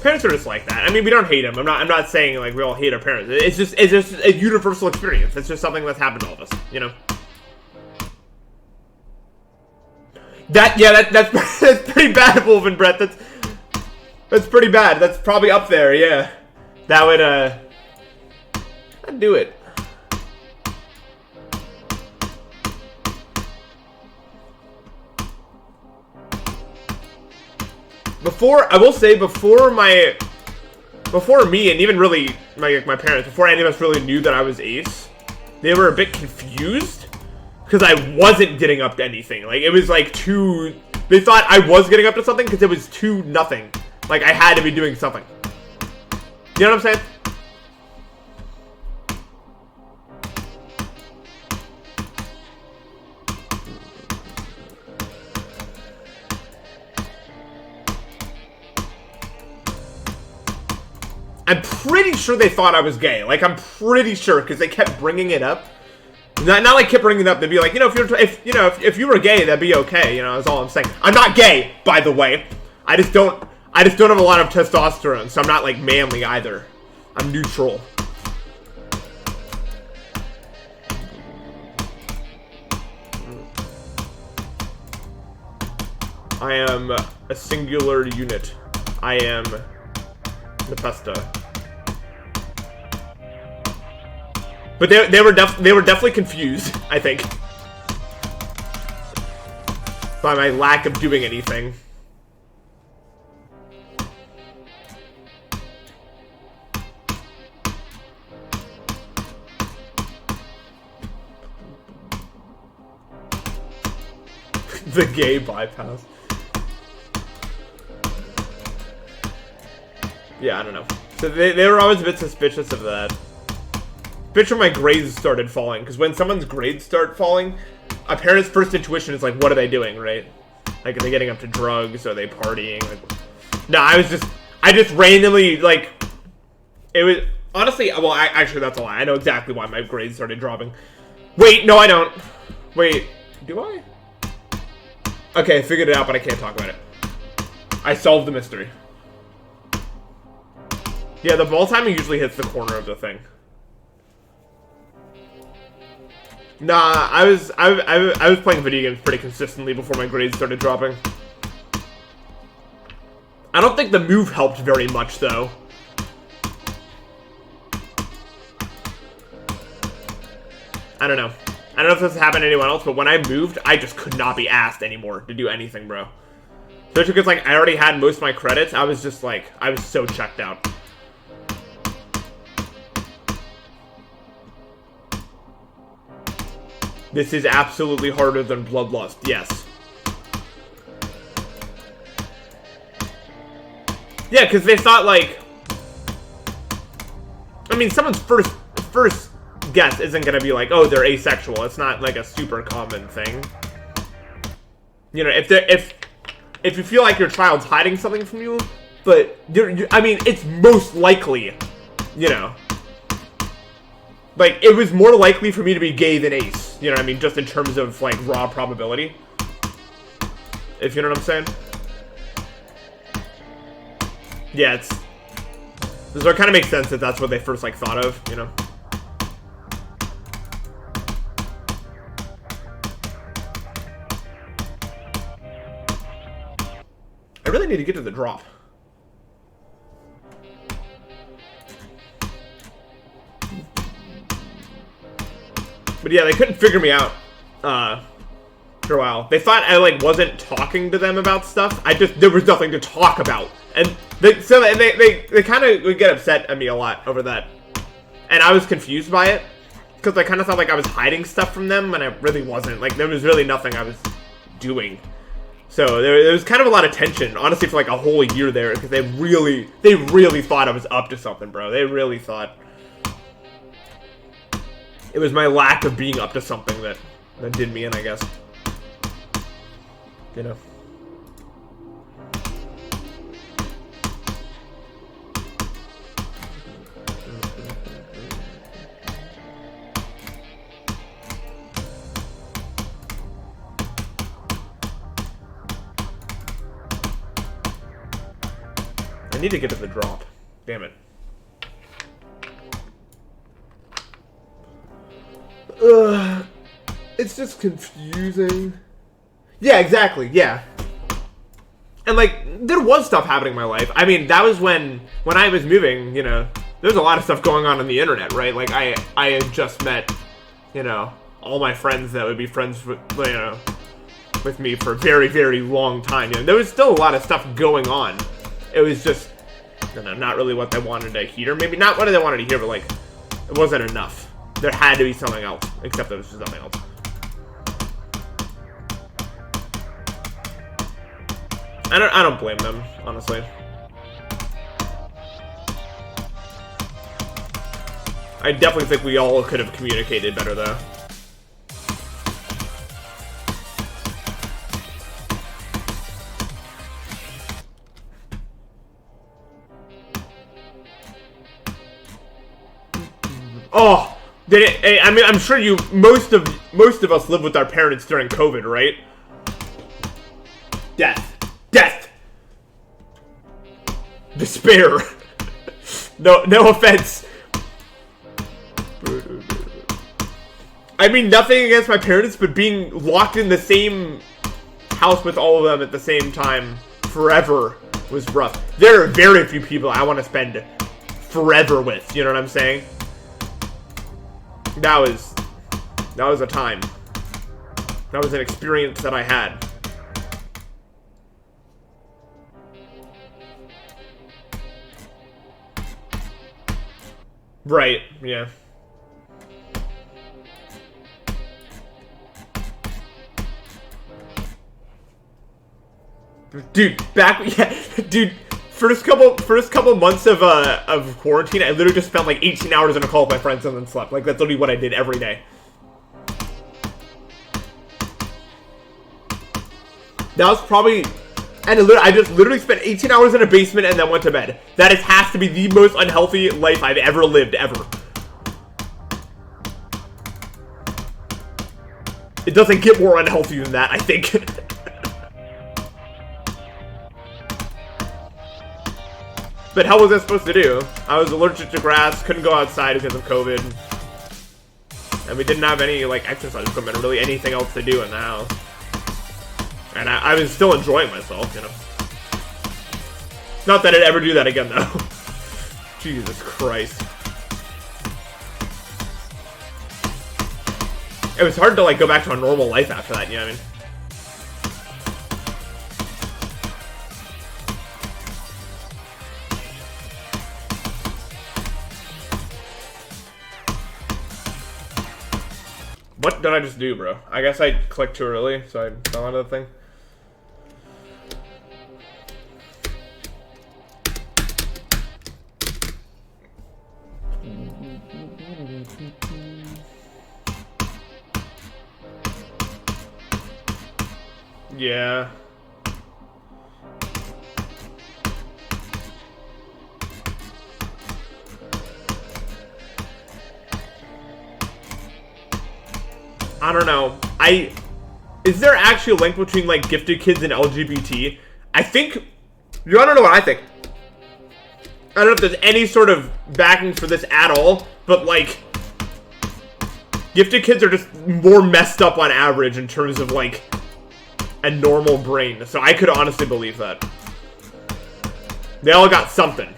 Parents are just like that. I mean, we don't hate them. I'm not saying like we all hate our parents. It's just a universal experience. It's just something that's happened to all of us, you know. That's pretty bad, Wolven Brett. That's pretty bad. That's probably up there. Yeah, that would I'd do it. I will say, before me, and even really my parents, before any of us really knew that I was ace, they were a bit confused, because I wasn't getting up to anything. Like, it was like they thought I was getting up to something, because it was nothing. Like, I had to be doing something. You know what I'm saying? I'm pretty sure they thought I was gay. Like, I'm pretty sure, because they kept bringing it up. Not like kept bringing it up. They'd be like, you know, if you were gay, that'd be okay. You know, that's all I'm saying. I'm not gay, by the way. I just don't have a lot of testosterone, so I'm not like manly either. I'm neutral. I am a singular unit. I am npesta. But they were definitely confused, I think, by my lack of doing anything. The gay bypass. Yeah, I don't know. So they were always a bit suspicious of that. Bitch, when my grades started falling, because when someone's grades start falling, a parent's first intuition is like, what are they doing, right? Like, are they getting up to drugs? Are they partying? Like, no, I just randomly, like, it was, honestly, well, actually, that's a lie. I know exactly why my grades started dropping. Wait, no, I don't. Wait, do I? Okay, I figured it out, but I can't talk about it. I solved the mystery. Yeah, the ball timing usually hits the corner of the thing. Nah, I was playing video games pretty consistently before my grades started dropping. I don't think the move helped very much, though. I don't know. I don't know if this happened to anyone else, but when I moved, I just could not be asked anymore to do anything, bro. Especially because, like, I already had most of my credits. I was just, like, I was so checked out. This is absolutely harder than Bloodlust, yes. Yeah, because they thought, like... I mean, someone's first guess isn't going to be like, oh, they're asexual. It's not, like, a super common thing. You know, if you feel like your child's hiding something from you, but, I mean, it's most likely, you know... Like, it was more likely for me to be gay than ace. You know what I mean? Just in terms of, like, raw probability. If you know what I'm saying? Yeah, it's... So it kind of makes sense that that's what they first, like, thought of, you know? I really need to get to the drop. But yeah, they couldn't figure me out for a while. They thought I like wasn't talking to them about stuff. There was nothing to talk about, and they kind of would get upset at me a lot over that, and I was confused by it because I kind of thought like I was hiding stuff from them, and I really wasn't. Like there was really nothing I was doing. So there was kind of a lot of tension, honestly, for like a whole year there, because they really thought I was up to something, bro. They really thought it was my lack of being up to something that did me in, I guess. You know. I need to get to the drop. Damn it. Ugh. It's just confusing. Yeah, exactly. Yeah. And like, there was stuff happening in my life. I mean, that was when I was moving, you know, there's a lot of stuff going on the internet, right? Like, I had just met, you know, all my friends that would be friends with, you know, with me for a very, very long time. You know, there was still a lot of stuff going on. It was just, you know, not really what they wanted to hear. Maybe not what they wanted to hear, but like, it wasn't enough. There had to be something else, except there was just nothing else. I don't blame them, honestly. I definitely think we all could have communicated better, though. Oh, did it? I mean, I'm sure most of us live with our parents during COVID, right? Death. Despair. No offense. I mean, nothing against my parents, but being locked in the same house with all of them at the same time forever was rough. There are very few people I want to spend forever with, you know what I'm saying? That was a time. That was an experience that I had. Right, yeah. Dude, dude, first couple months of quarantine, I literally just spent like 18 hours in a call with my friends and then slept. Like, that's literally what I did every day. That was probably, and I just literally spent 18 hours in a basement and then went to bed. That has to be the most unhealthy life I've ever lived, ever. It doesn't get more unhealthy than that, I think. But how was I supposed to do? I was allergic to grass, couldn't go outside because of COVID. And we didn't have any, like, exercise equipment or really anything else to do in the house. And I was still enjoying myself, you know. Not that I'd ever do that again, though. Jesus Christ. It was hard to, like, go back to a normal life after that, you know what I mean? What did I just do, bro? I guess I clicked too early, so I fell out of the thing. Yeah. I don't know. Is there actually a link between, like, gifted kids and LGBT? I think, you wanna know what I think? I don't know if there's any sort of backing for this at all, but, like, gifted kids are just more messed up on average in terms of, like, a normal brain. So I could honestly believe that. They all got something.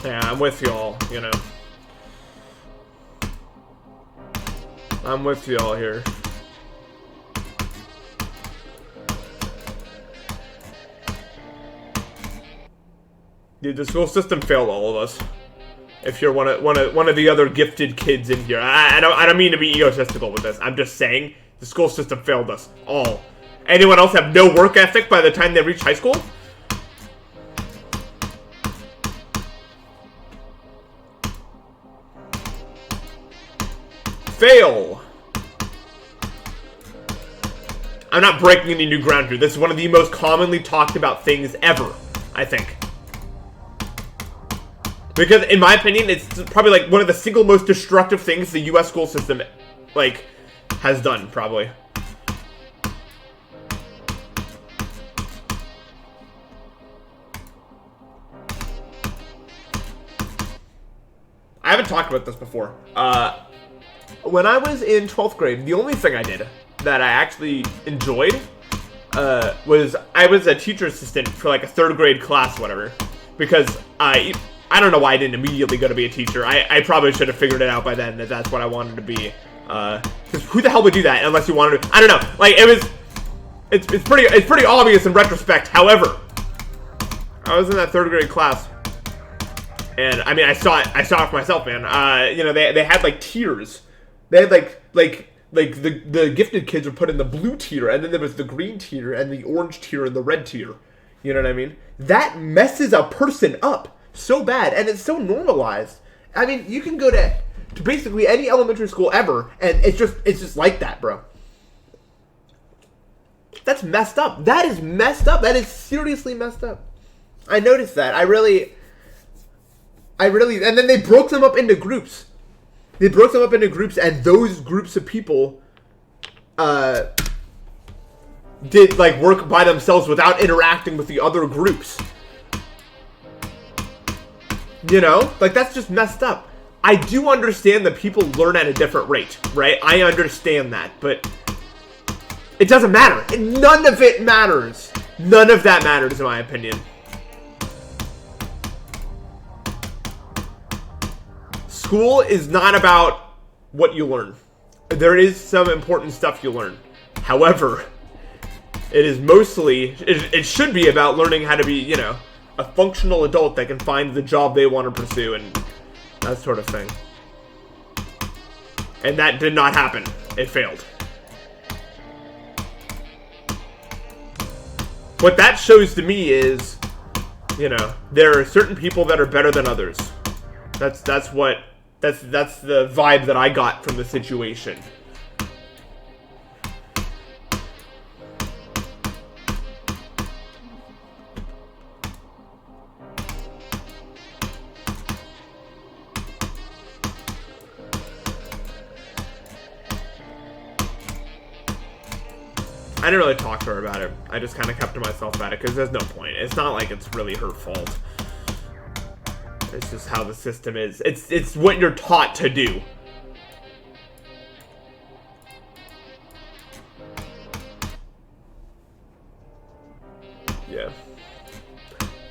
Yeah, I'm with y'all, you know. I'm with y'all here. Dude, the school system failed all of us. If you're one of the other gifted kids in here, I don't mean to be egotistical with this. I'm just saying the school system failed us all. Anyone else have no work ethic by the time they reach high school? Fail. I'm not breaking any new ground here. This is one of the most commonly talked about things ever, I think. Because, in my opinion, it's probably, like, one of the single most destructive things the U.S. school system, like, has done, probably. I haven't talked about this before. When I was in 12th grade, the only thing I did that I actually enjoyed was I was a teacher assistant for, like, a 3rd grade class, whatever. Because I don't know why I didn't immediately go to be a teacher. I probably should have figured it out by then that that's what I wanted to be. Because who the hell would do that unless you wanted to? I don't know. Like, it's pretty obvious in retrospect. However, I was in that 3rd grade class, and I mean I saw it for myself, man. You know, they had like tiers. They had like the gifted kids were put in the blue tier, and then there was the green tier and the orange tier and the red tier. You know what I mean? That messes a person up so bad, and it's so normalized. I mean, you can go to basically any elementary school ever, and it's just like that, bro. That's messed up. That is messed up. That is seriously messed up. I noticed that. I really, and then they broke them up into groups. They broke them up into groups, and those groups of people, did like work by themselves without interacting with the other groups. You know? Like, that's just messed up. I do understand that people learn at a different rate, right? I understand that, but it doesn't matter. None of it matters. None of that matters, in my opinion. School is not about what you learn. There is some important stuff you learn. However, it is mostly, it should be about learning how to be, you know, a functional adult that can find the job they want to pursue and that sort of thing. And that did not happen. It failed. What that shows to me is, you know, there are certain people that are better than others. That's the vibe that I got from the situation. I didn't really talk to her about it. I just kind of kept to myself about it because there's no point. It's not like it's really her fault. It's just how the system is. It's what you're taught to do. Yeah.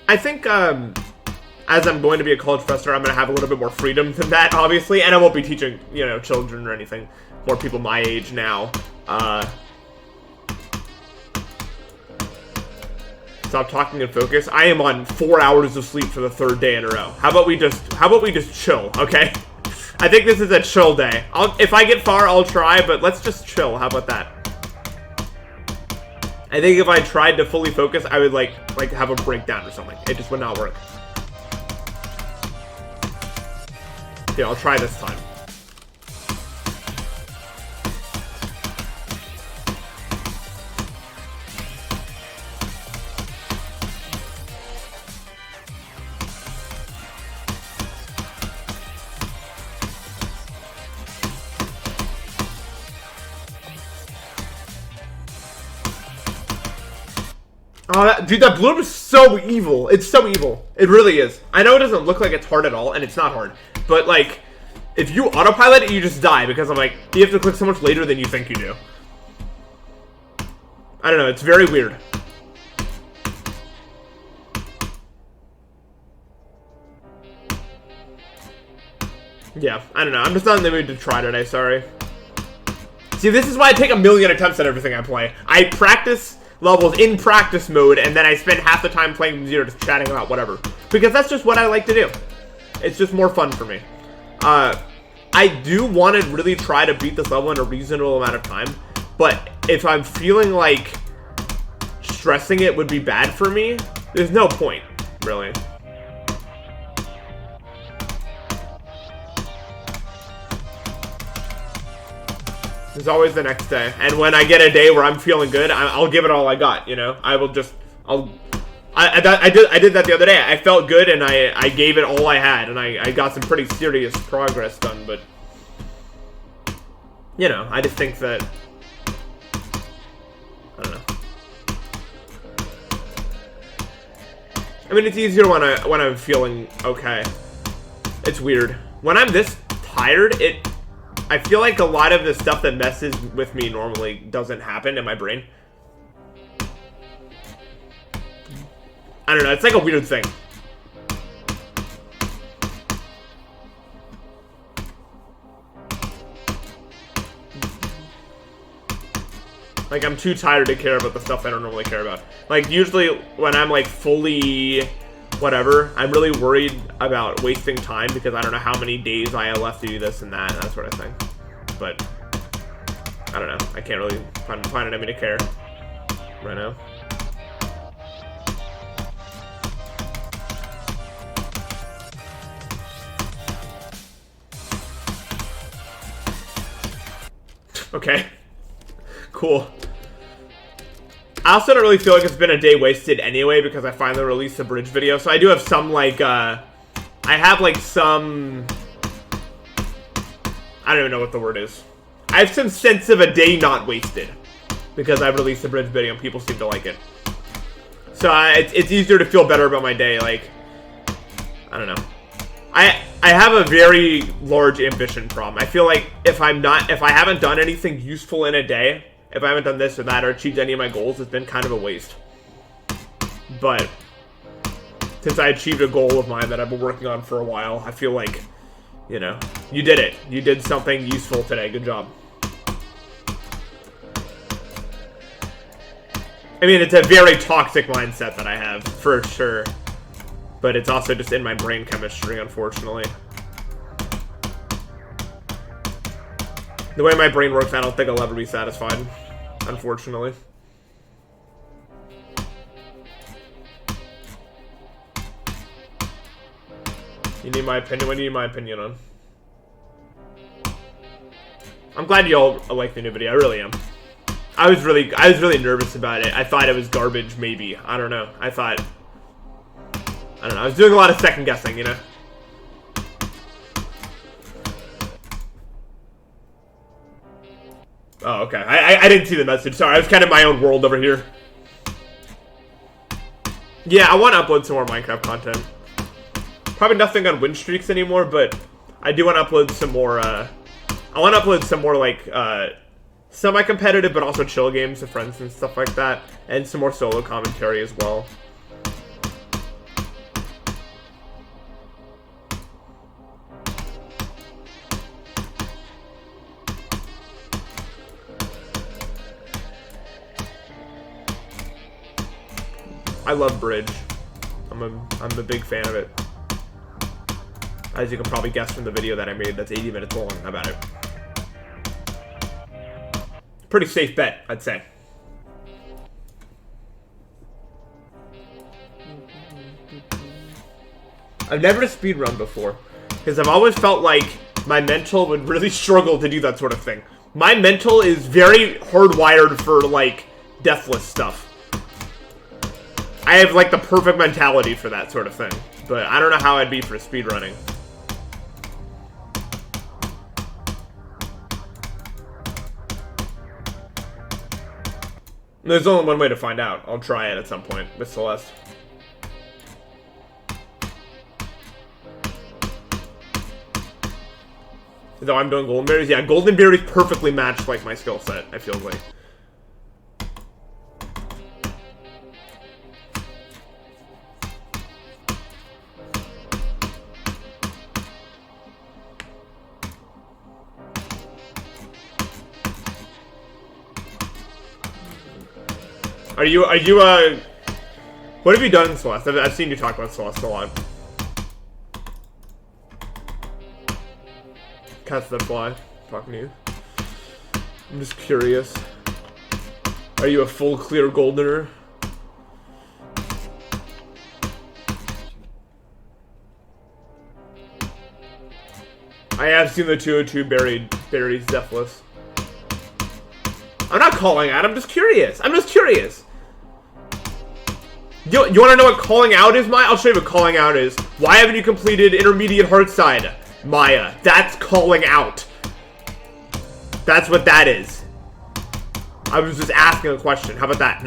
I think, as I'm going to be a college professor, I'm going to have a little bit more freedom than that, obviously. And I won't be teaching, you know, children or anything. More people my age now. Stop talking and focus. I am on 4 hours of sleep for the 3rd day in a row. How about we just chill, okay? I think this is a chill day. If I get far, I'll try, but let's just chill. How about that? I think if I tried to fully focus, I would like have a breakdown or something. It just would not work. Yeah, I'll try this time. Oh, dude, that blurb is so evil. It's so evil. It really is. I know it doesn't look like it's hard at all, and it's not hard. But, like, if you autopilot it, you just die. Because I'm like, you have to click so much later than you think you do. I don't know. It's very weird. Yeah, I don't know. I'm just not in the mood to try today, sorry. See, this is why I take a million attempts at everything I play. I practice levels in practice mode, and then I spend half the time playing Zero just chatting about whatever. Because that's just what I like to do. It's just more fun for me. I do want to really try to beat this level in a reasonable amount of time, but if I'm feeling like stressing it would be bad for me, there's no point, really. There's always the next day, and when I get a day where I'm feeling good, I'll give it all I got, you know? I did that the other day. I felt good, and I gave it all I had, and I got some pretty serious progress done, but, you know, I just think that, I don't know. I mean, it's easier when I'm feeling okay. It's weird. When I'm this tired, I feel like a lot of the stuff that messes with me normally doesn't happen in my brain. I don't know, it's like a weird thing. Like, I'm too tired to care about the stuff I don't normally care about. Like, usually when I'm, like, fully whatever, I'm really worried about wasting time because I don't know how many days I have left to do this and that sort of thing. But, I don't know. I can't really find it in me to care right now. Okay. Cool. I also don't really feel like it's been a day wasted anyway because I finally released the bridge video. So I do have some, like, I have, like, some... I don't even know what the word is. I have some sense of a day not wasted because I released the bridge video and people seem to like it. So it's easier to feel better about my day. Like, I don't know. I have a very large ambition problem. I feel like if I haven't done anything useful in a day, if I haven't done this or that or achieved any of my goals, it's been kind of a waste. But since I achieved a goal of mine that I've been working on for a while, I feel like, you know, you did it. You did something useful today. Good job. I mean, it's a very toxic mindset that I have, for sure. But it's also just in my brain chemistry, unfortunately. The way my brain works, I don't think I'll ever be satisfied, unfortunately. You need my opinion? What do you need my opinion on? I'm glad you all like the new video. I really am. I was really nervous about it. I thought it was garbage, maybe. I don't know. I don't know. I was doing a lot of second guessing, you know? Oh, okay. I didn't see the message. Sorry, I was kind of in my own world over here. Yeah, I want to upload some more Minecraft content. Probably nothing on win streaks anymore, but I do want to upload some more, I want to upload some more, like, semi-competitive, but also chill games with friends and stuff like that. And some more solo commentary as well. I love Bridge. I'm a big fan of it. As you can probably guess from the video that I made that's 80 minutes long about it. Pretty safe bet, I'd say. I've never speedrun before, because I've always felt like my mental would really struggle to do that sort of thing. My mental is very hardwired for, like, deathless stuff. I have, like, the perfect mentality for that sort of thing. But I don't know how I'd be for speedrunning. There's only one way to find out. I'll try it at some point with Celeste. Though I'm doing golden berries. Yeah, golden berries perfectly match, like, my skill set, I feel like. What have you done in Celeste? I've seen you talk about Celeste a lot. Cats that fly. Talking to you. I'm just curious. Are you a full clear goldener? I have seen the 202 buried Deathless. I'm not calling out, I'm just curious. I'm just curious. You want to know what calling out is, Maya? I'll show you what calling out is. Why haven't you completed Intermediate Heartside, Maya? That's calling out. That's what that is. I was just asking a question. How about that,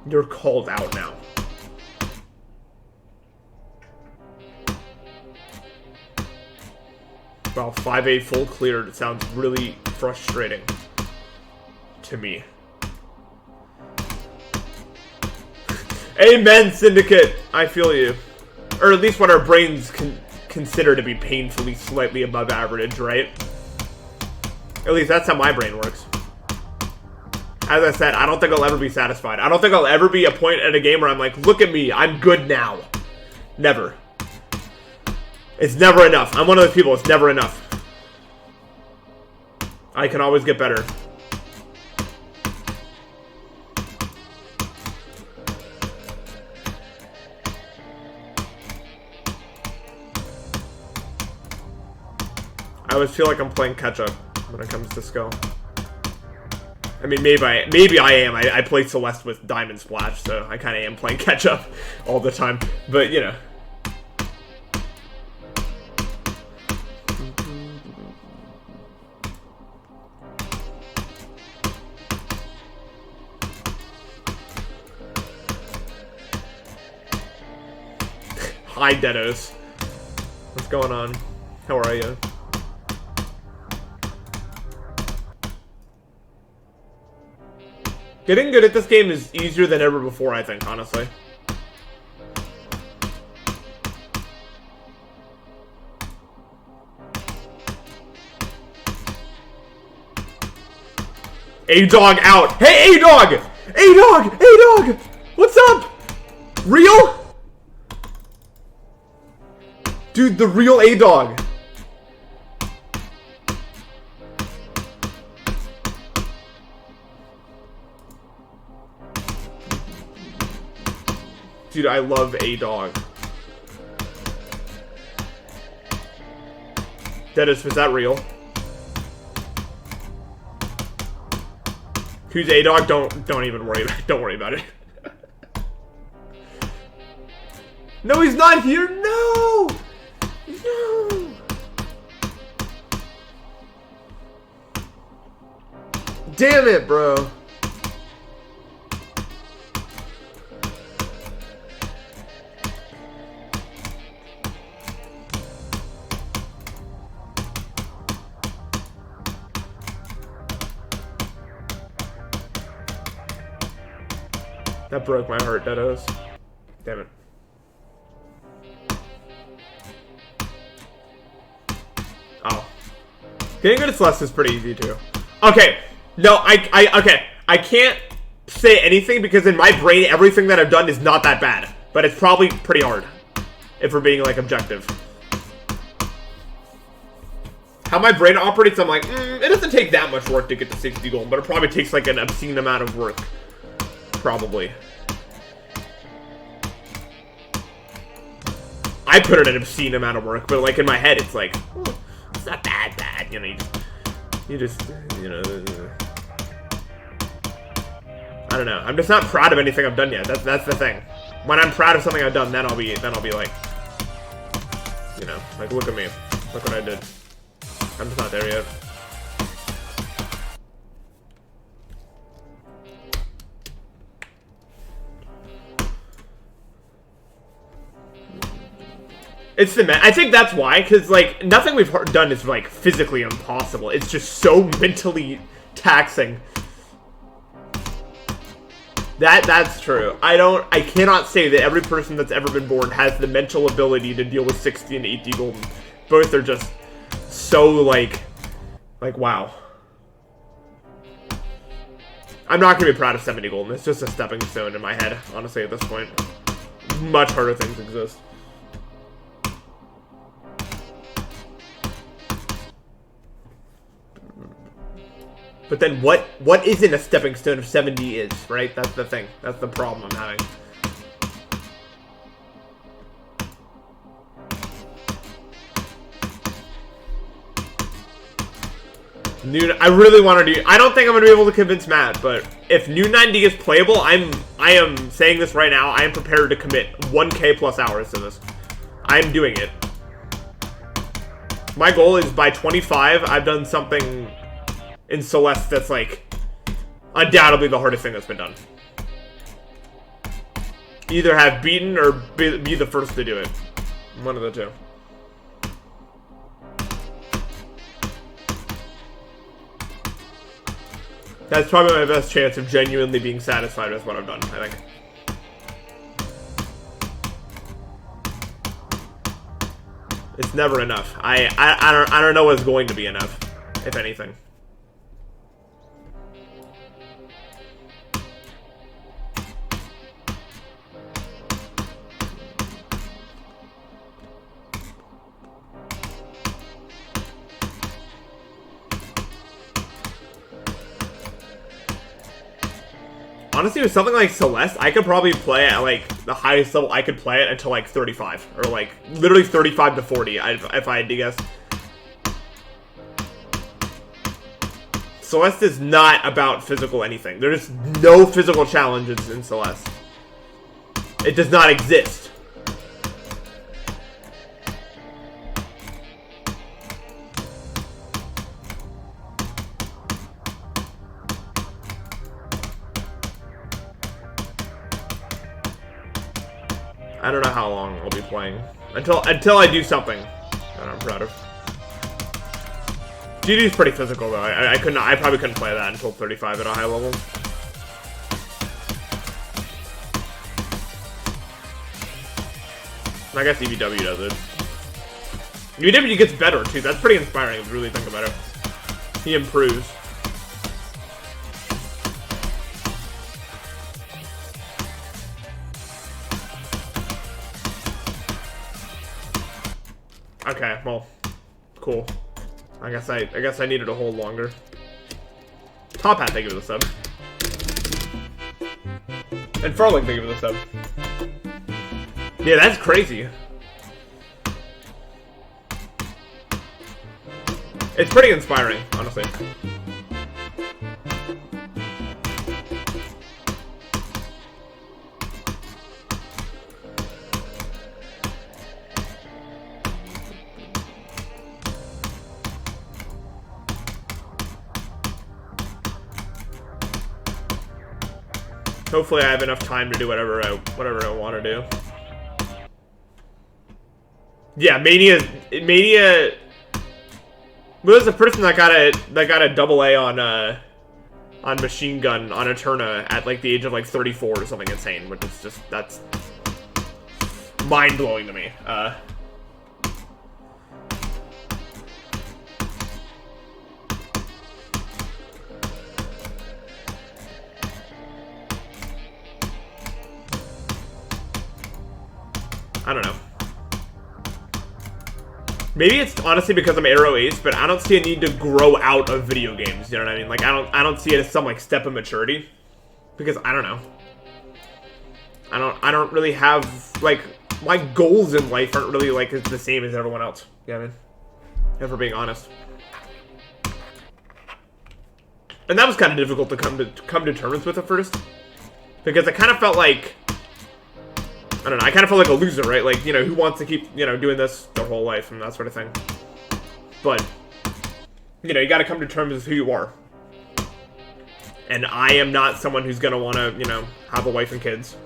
You're called out now. Wow, 5A full cleared. It sounds really frustrating to me. Amen, Syndicate! I feel you. Or at least what our brains consider to be painfully slightly above average, right? At least that's how my brain works. As I said, I don't think I'll ever be satisfied. I don't think I'll ever be a point at a game where I'm like, look at me, I'm good now. Never. It's never enough. I'm one of those people, it's never enough. I can always get better. I always feel like I'm playing catch-up when it comes to skill. I mean, maybe I am. I play Celeste with Diamond Splash, so I kind of am playing catch-up all the time. But, you know. Hi, Deados. What's going on? How are you? Getting good at this game is easier than ever before, I think, honestly. A-Dog out! Hey, A-Dog! A-Dog! A-Dog! What's up? Real? Dude, the real A-Dog. Dude, I love A-Dog. Dennis, was that real? Who's A-Dog? Don't even worry about it. Don't worry about it. No, he's not here. No! No! Damn it, bro. That broke my heart, Deados. Damn it. Oh. Getting good at Celeste is pretty easy, too. Okay. No, okay. I can't say anything because in my brain, everything that I've done is not that bad. But it's probably pretty hard. If we're being, like, objective. How my brain operates, I'm like, it doesn't take that much work to get to 60 gold, but it probably takes, like, an obscene amount of work. Probably. I put in an obscene amount of work, but like in my head, it's like, it's not that bad, you know. You just, you know. I don't know. I'm just not proud of anything I've done yet. That's the thing. When I'm proud of something I've done, then I'll be like, you know, like look at me, look what I did. I'm just not there yet. It's the I think that's why, because like nothing we've done is like physically impossible. It's just so mentally taxing. That's true. I cannot say that every person that's ever been born has the mental ability to deal with 60 and 80 golden. Both are just so, like, wow. I'm not going to be proud of 70 golden. It's just a stepping stone in my head, honestly, at this point. Much harder things exist. But then what isn't a stepping stone if 70 is, right? That's the thing. That's the problem I'm having. I really want to do... I don't think I'm going to be able to convince Matt, but if New 90 is playable, I am saying this right now, I am prepared to commit 1K plus hours to this. I'm doing it. My goal is by 25, I've done something in Celeste that's, like, undoubtedly the hardest thing that's been done. Either have beaten or be the first to do it. One of the two. That's probably my best chance of genuinely being satisfied with what I've done, I think. It's never enough. I don't know what's going to be enough, if anything. Honestly, with something like Celeste, I could probably play at, like, the highest level I could play it until, like, 35. Or, like, literally 35 to 40, if I had to guess. Celeste is not about physical anything. There's no physical challenges in Celeste. It does not exist. I don't know how long I'll be playing. Until I do something that I'm proud of. GD's pretty physical though. I probably couldn't play that until 35 at a high level. I guess EVW does it. EVW gets better too. That's pretty inspiring if you really think about it. He improves. Okay, well, cool. I guess I needed to hold longer. Top Hat, thank you for the sub. And Furling, thank you for the sub. Yeah, that's crazy. It's pretty inspiring, honestly. Hopefully I have enough time to do whatever I want to do. Yeah, Mania. Well, there's a person that got a double A on Machine Gun on Eterna at like the age of like 34 or something insane, which is just that's mind blowing to me. I don't know. Maybe it's honestly because I'm Arrow Ace, but I don't see a need to grow out of video games. You know what I mean? Like I don't see it as some like step of maturity, because I don't know. I don't really have like my goals in life aren't really like the same as everyone else. You know what I mean? If we're being honest. And that was kind of difficult to come to terms with at first, because I kind of felt like, I don't know, I kind of felt like a loser, right? Like, you know, who wants to keep, you know, doing this their whole life and that sort of thing. But, you know, you gotta come to terms with who you are. And I am not someone who's gonna want to, you know, have a wife and kids.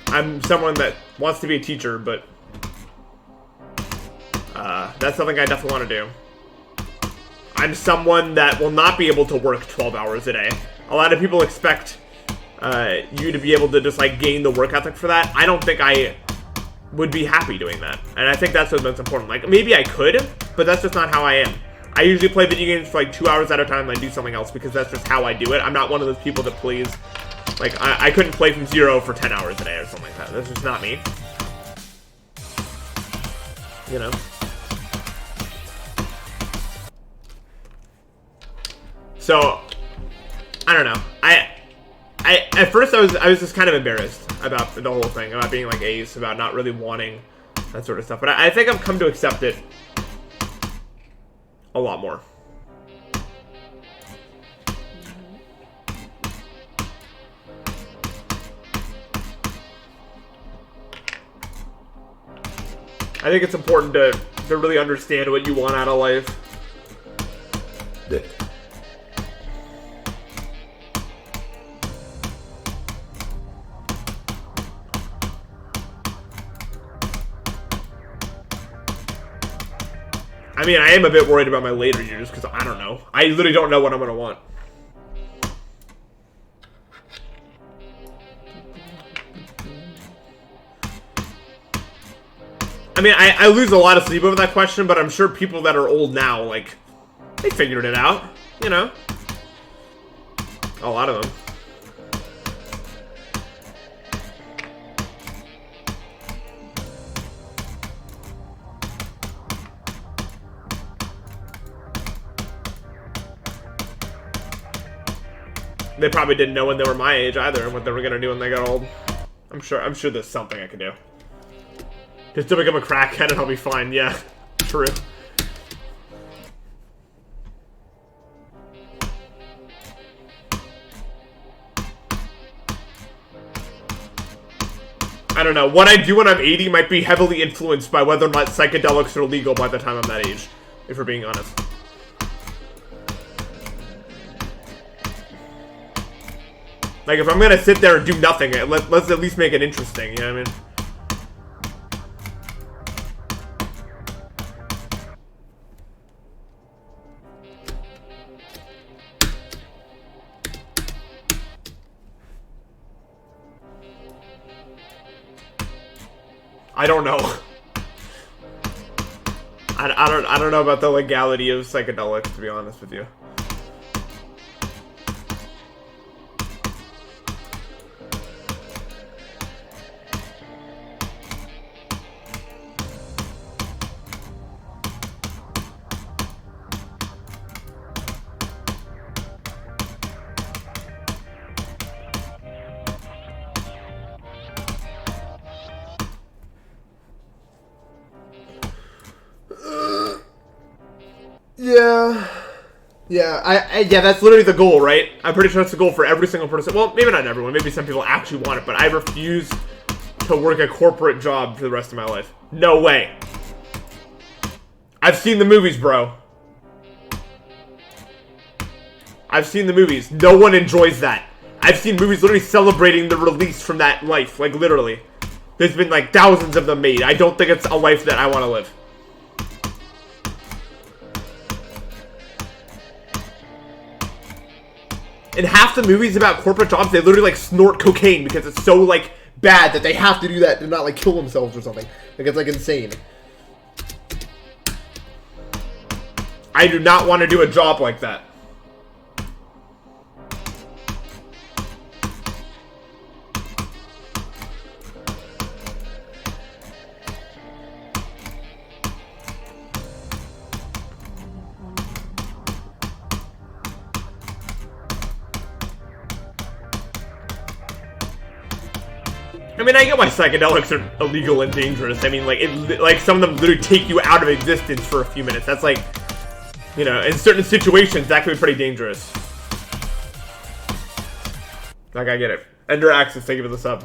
I'm someone that wants to be a teacher, but that's something I definitely want to do. I'm someone that will not be able to work 12 hours a day. A lot of people expect you to be able to just like gain the work ethic for that, I don't think I would be happy doing that. And I think that's what's important. Like, maybe I could, but that's just not how I am. I usually play video games for like 2 hours at a time and I do something else because that's just how I do it. I'm not one of those people that plays, like, I couldn't play from 0 for 10 hours a day or something like that. That's just not me. You know? So, I don't know. At first I was just kind of embarrassed about the whole thing, about being like ace, about not really wanting that sort of stuff. But I think I've come to accept it a lot more. I think it's important to really understand what you want out of life. I mean, I am a bit worried about my later years because I don't know. I literally don't know what I'm going to want. I mean, I lose a lot of sleep over that question, but I'm sure people that are old now, like, they figured it out, you know? A lot of them. They probably didn't know when they were my age either, and what they were gonna do when they got old. I'm sure there's something I could do. Just to become a crackhead and I'll be fine. Yeah, true. I don't know. What I do when I'm 80 might be heavily influenced by whether or not psychedelics are legal by the time I'm that age, if we're being honest. Like, if I'm gonna sit there and do nothing, let's at least make it interesting, you know what I mean? I don't know. I don't know about the legality of psychedelics, to be honest with you. Yeah, that's literally the goal, right? I'm pretty sure that's the goal for every single person. Well, maybe not everyone. Maybe some people actually want it, but I refuse to work a corporate job for the rest of my life. No way. I've seen the movies, bro. I've seen the movies. No one enjoys that. I've seen movies literally celebrating the release from that life. Like, literally. There's been, like, thousands of them made. I don't think it's a life that I want to live. In half the movies about corporate jobs, they literally, like, snort cocaine because it's so, like, bad that they have to do that to not, like, kill themselves or something. Like, it's, like, insane. I do not want to do a job like that. I mean, I get why psychedelics are illegal and dangerous. I mean, like some of them literally take you out of existence for a few minutes. That's like, you know, in certain situations, that can be pretty dangerous. Like, I get it. Ender Axis, thank you for the sub.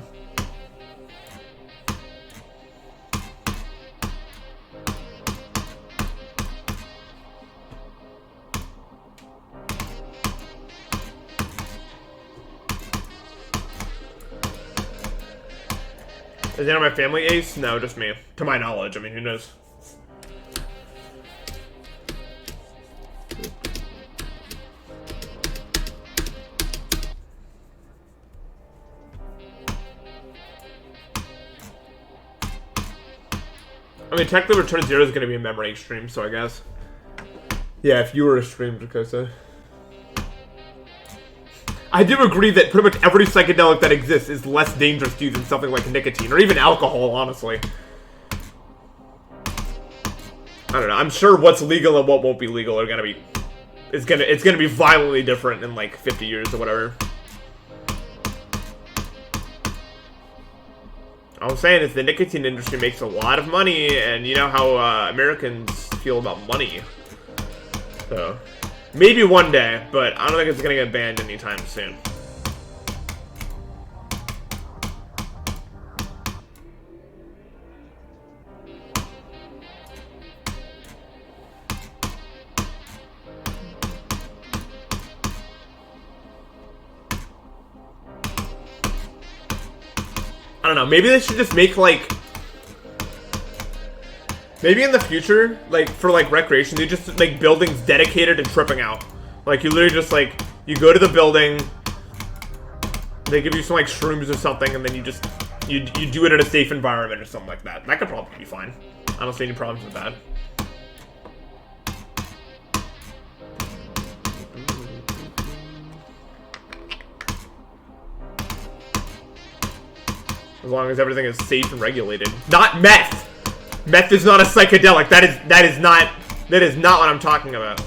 Is anyone in my family ace? No, just me. To my knowledge. I mean, who knows? I mean, technically Return Zero is going to be a memory stream, so I guess. Yeah, if you were a stream, Dakota. I do agree that pretty much every psychedelic that exists is less dangerous to you than something like nicotine, or even alcohol, honestly. I don't know, I'm sure what's legal and what won't be legal are going to be... It's gonna be violently different in like 50 years or whatever. All I'm saying is the nicotine industry makes a lot of money, and you know how Americans feel about money. So, maybe one day, but I don't think it's gonna get banned anytime soon. I don't know, maybe they should just make, like... Maybe in the future, like, for, like, recreation, they just make buildings dedicated to tripping out. Like, you literally just, like, you go to the building, they give you some, like, shrooms or something, and then you just, you do it in a safe environment or something like that. That could probably be fine. I don't see any problems with that. As long as everything is safe and regulated. Not meth! Meth is not a psychedelic. That is not what I'm talking about.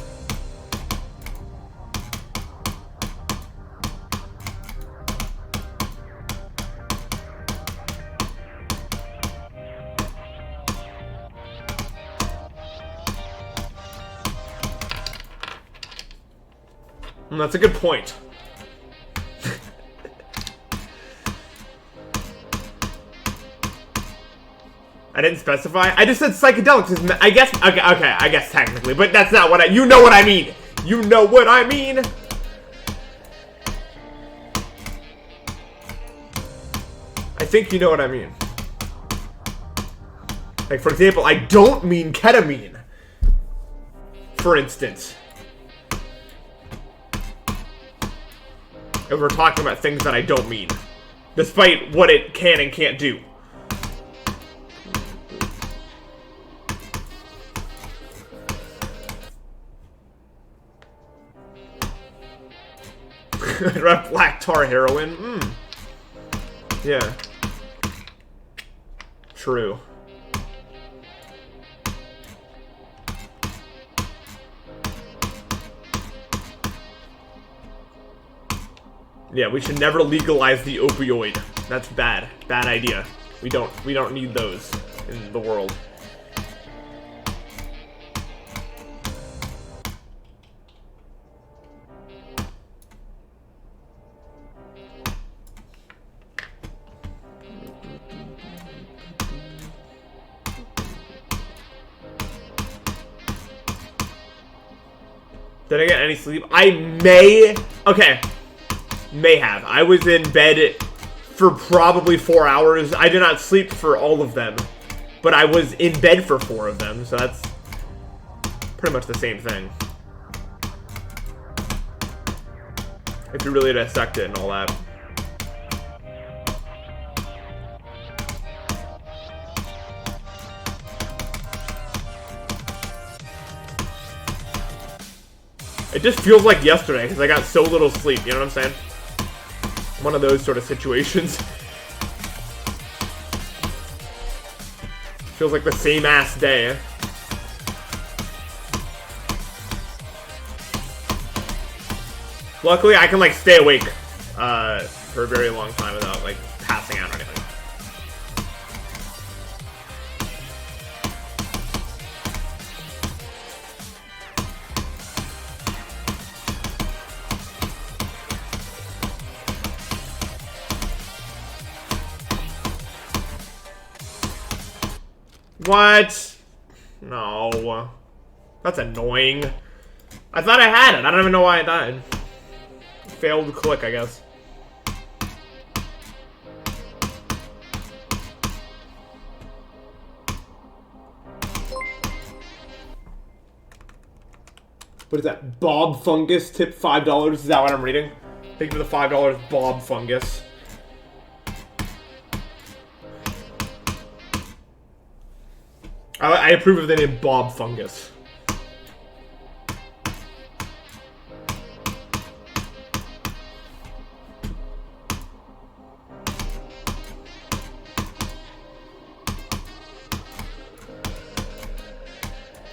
That's a good point. I didn't specify. I just said psychedelics. I guess. Okay. I guess technically, but that's not what I. You know what I mean. You know what I mean. I think you know what I mean. Like, for example, I don't mean ketamine. For instance. And we're talking about things that I don't mean. Despite what it can and can't do. Black tar heroin. Yeah. True. Yeah, we should never legalize the opioid. That's bad. Bad idea. We don't need those in the world. Did I get any sleep? I may... Okay. May have. I was in bed for probably 4 hours. I did not sleep for all of them. But I was in bed for 4 of them, so that's pretty much the same thing. If you really dissect it and all that. It just feels like yesterday, because I got so little sleep, you know what I'm saying? One of those sort of situations. Feels like the same ass day. Luckily, I can, like, stay awake for a very long time without, like, passing out or anything. What? No. That's annoying. I thought I had it. I don't even know why I died. Failed click, I guess. What is that? Bob Fungus tip $5. Is that what I'm reading? Thank you for the $5, Bob Fungus. I approve of the name Bob Fungus.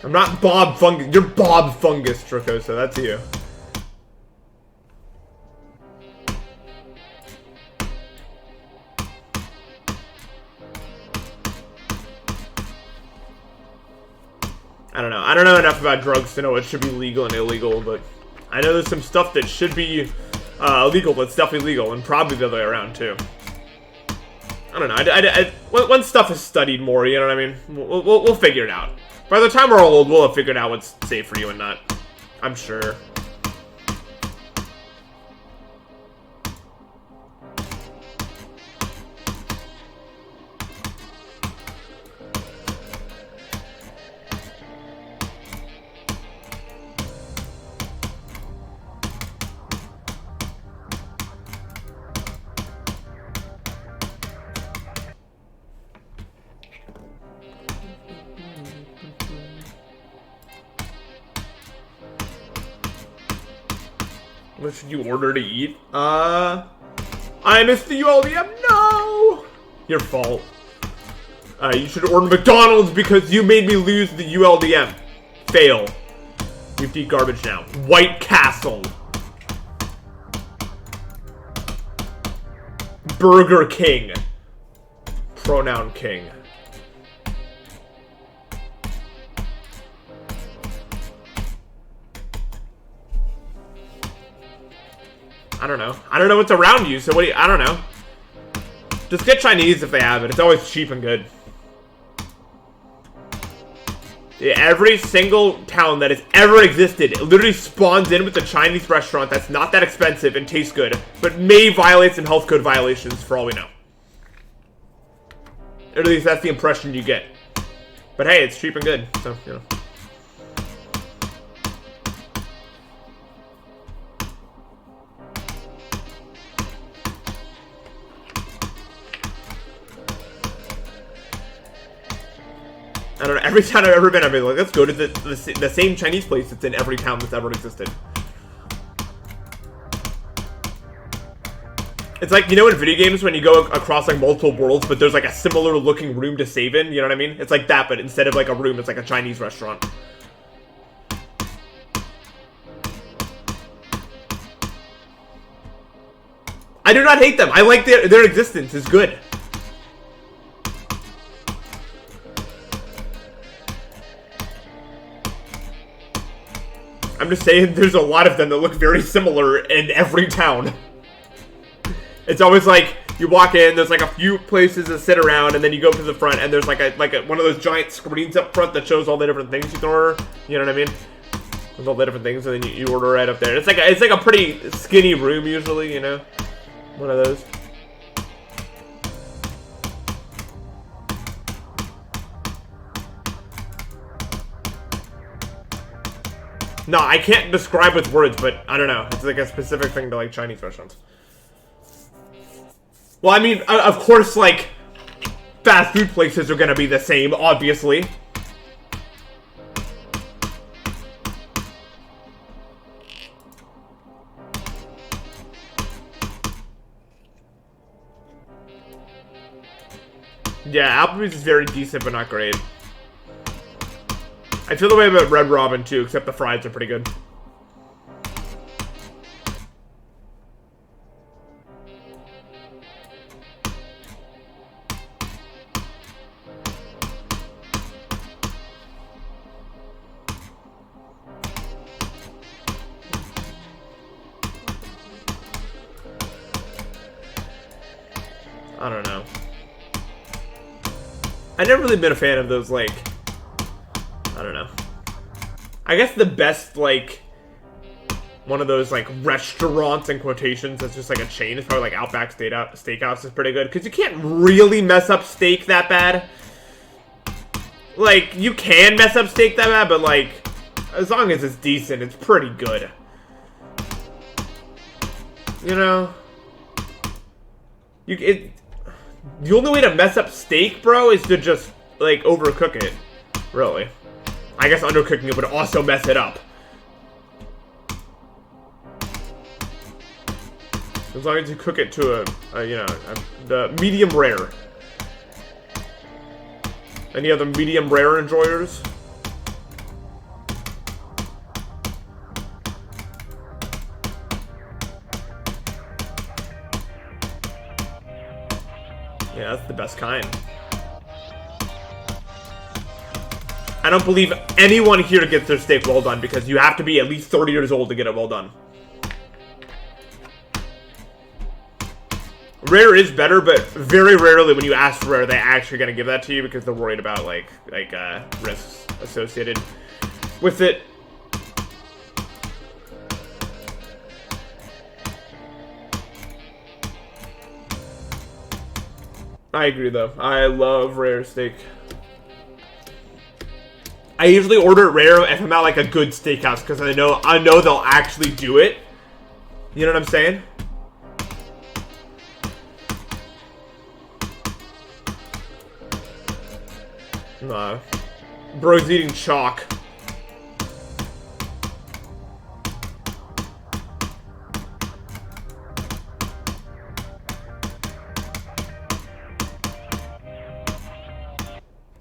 I'm not Bob Fungus. You're Bob Fungus, Dracosa. That's you. I don't know. I don't know enough about drugs to know what should be legal and illegal, but I know there's some stuff that should be illegal, but it's definitely legal, and probably the other way around, too. I don't know. Once stuff is studied more, you know what I mean? We'll figure it out. By the time we're all old, we'll have figured out what's safe for you and not. I'm sure. What should you order to eat? I missed the ULDM. No! Your fault. You should order McDonald's because you made me lose the ULDM. Fail. You have to eat garbage now. White Castle. Burger King. Pronoun King. I don't know. I don't know what's around you, so what do you... I don't know. Just get Chinese if they have it. It's always cheap and good. Yeah, every single town that has ever existed, it literally spawns in with a Chinese restaurant that's not that expensive and tastes good, but may violate some health code violations for all we know. Or at least that's the impression you get. But hey, it's cheap and good, so, you know. I don't know, every town I've ever been, I've been like, let's go to the same Chinese place that's in every town that's ever existed. It's like, you know in video games when you go across like multiple worlds, but there's like a similar looking room to save in, you know what I mean? It's like that, but instead of like a room, it's like a Chinese restaurant. I do not hate them. I like their existence is good. I'm just saying there's a lot of them that look very similar in every town. It's always like, you walk in, there's like a few places to sit around, and then you go to the front, and there's like one of those giant screens up front that shows all the different things you can order. You know what I mean? With all the different things, and then you order right up there. It's like a pretty skinny room usually, you know? One of those. No, I can't describe with words, but I don't know. It's like a specific thing to like Chinese restaurants. Well, I mean, of course, like, fast food places are gonna be the same, obviously. Yeah, Applebee's is very decent, but not great. I feel the way about Red Robin, too, except the fries are pretty good. I don't know. I've never really been a fan of those, like... I don't know. I guess the best, like, one of those, like, restaurants in quotations that's just, like, a chain is probably, like, Outback Steakhouse is pretty good. Because you can't really mess up steak that bad. Like, you can mess up steak that bad, but, like, as long as it's decent, it's pretty good. You know? The only way to mess up steak, bro, is to just, like, overcook it. Really. I guess undercooking it would also mess it up. As long as you cook it to the medium rare. Any other medium rare enjoyers? Yeah, that's the best kind. I don't believe anyone here gets their steak well done because you have to be at least 30 years old to get it well done. Rare is better, but very rarely when you ask for rare, they're actually gonna give that to you because they're worried about like risks associated with it. I agree though. I love rare steak. I usually order it rare if I'm at like a good steakhouse because I know they'll actually do it. You know what I'm saying? Bro's eating chalk.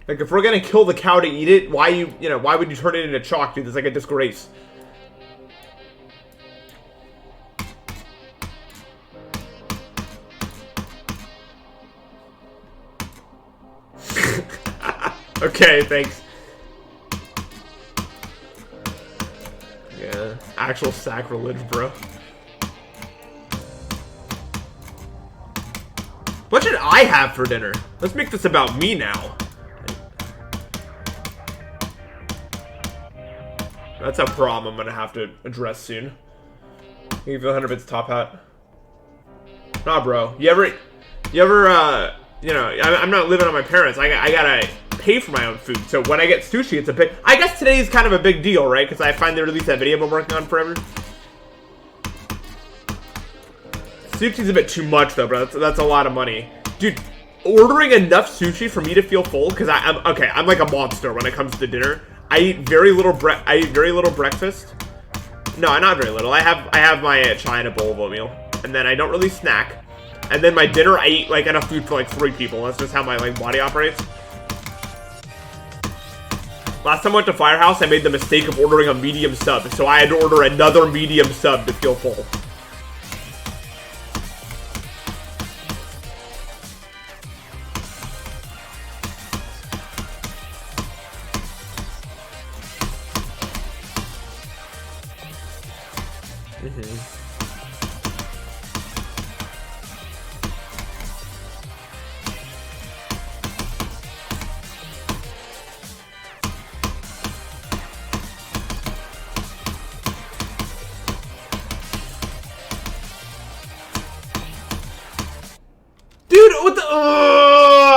Like, if we're gonna kill the cow to eat it, why would you turn it into chalk, dude? It's like a disgrace. Okay, thanks. Yeah, actual sacrilege, bro. What should I have for dinner? Let's make this about me now. That's a problem I'm gonna have to address soon. Give you 100 bits top hat. Nah, bro. You ever, I'm not living on my parents. I gotta pay for my own food. So when I get sushi, it's a big. I guess today is kind of a big deal, right? Because I finally released that video I've been working on forever. Sushi's a bit too much though, bro. That's a lot of money, dude. Ordering enough sushi for me to feel full, because I'm like a monster when it comes to dinner. I eat very little breakfast. No, not very little. I have my China bowl of oatmeal, and then I don't really snack. And then my dinner, I eat like enough food for like 3 people. That's just how my like body operates. Last time I went to Firehouse, I made the mistake of ordering a medium sub, so I had to order another medium sub to feel full.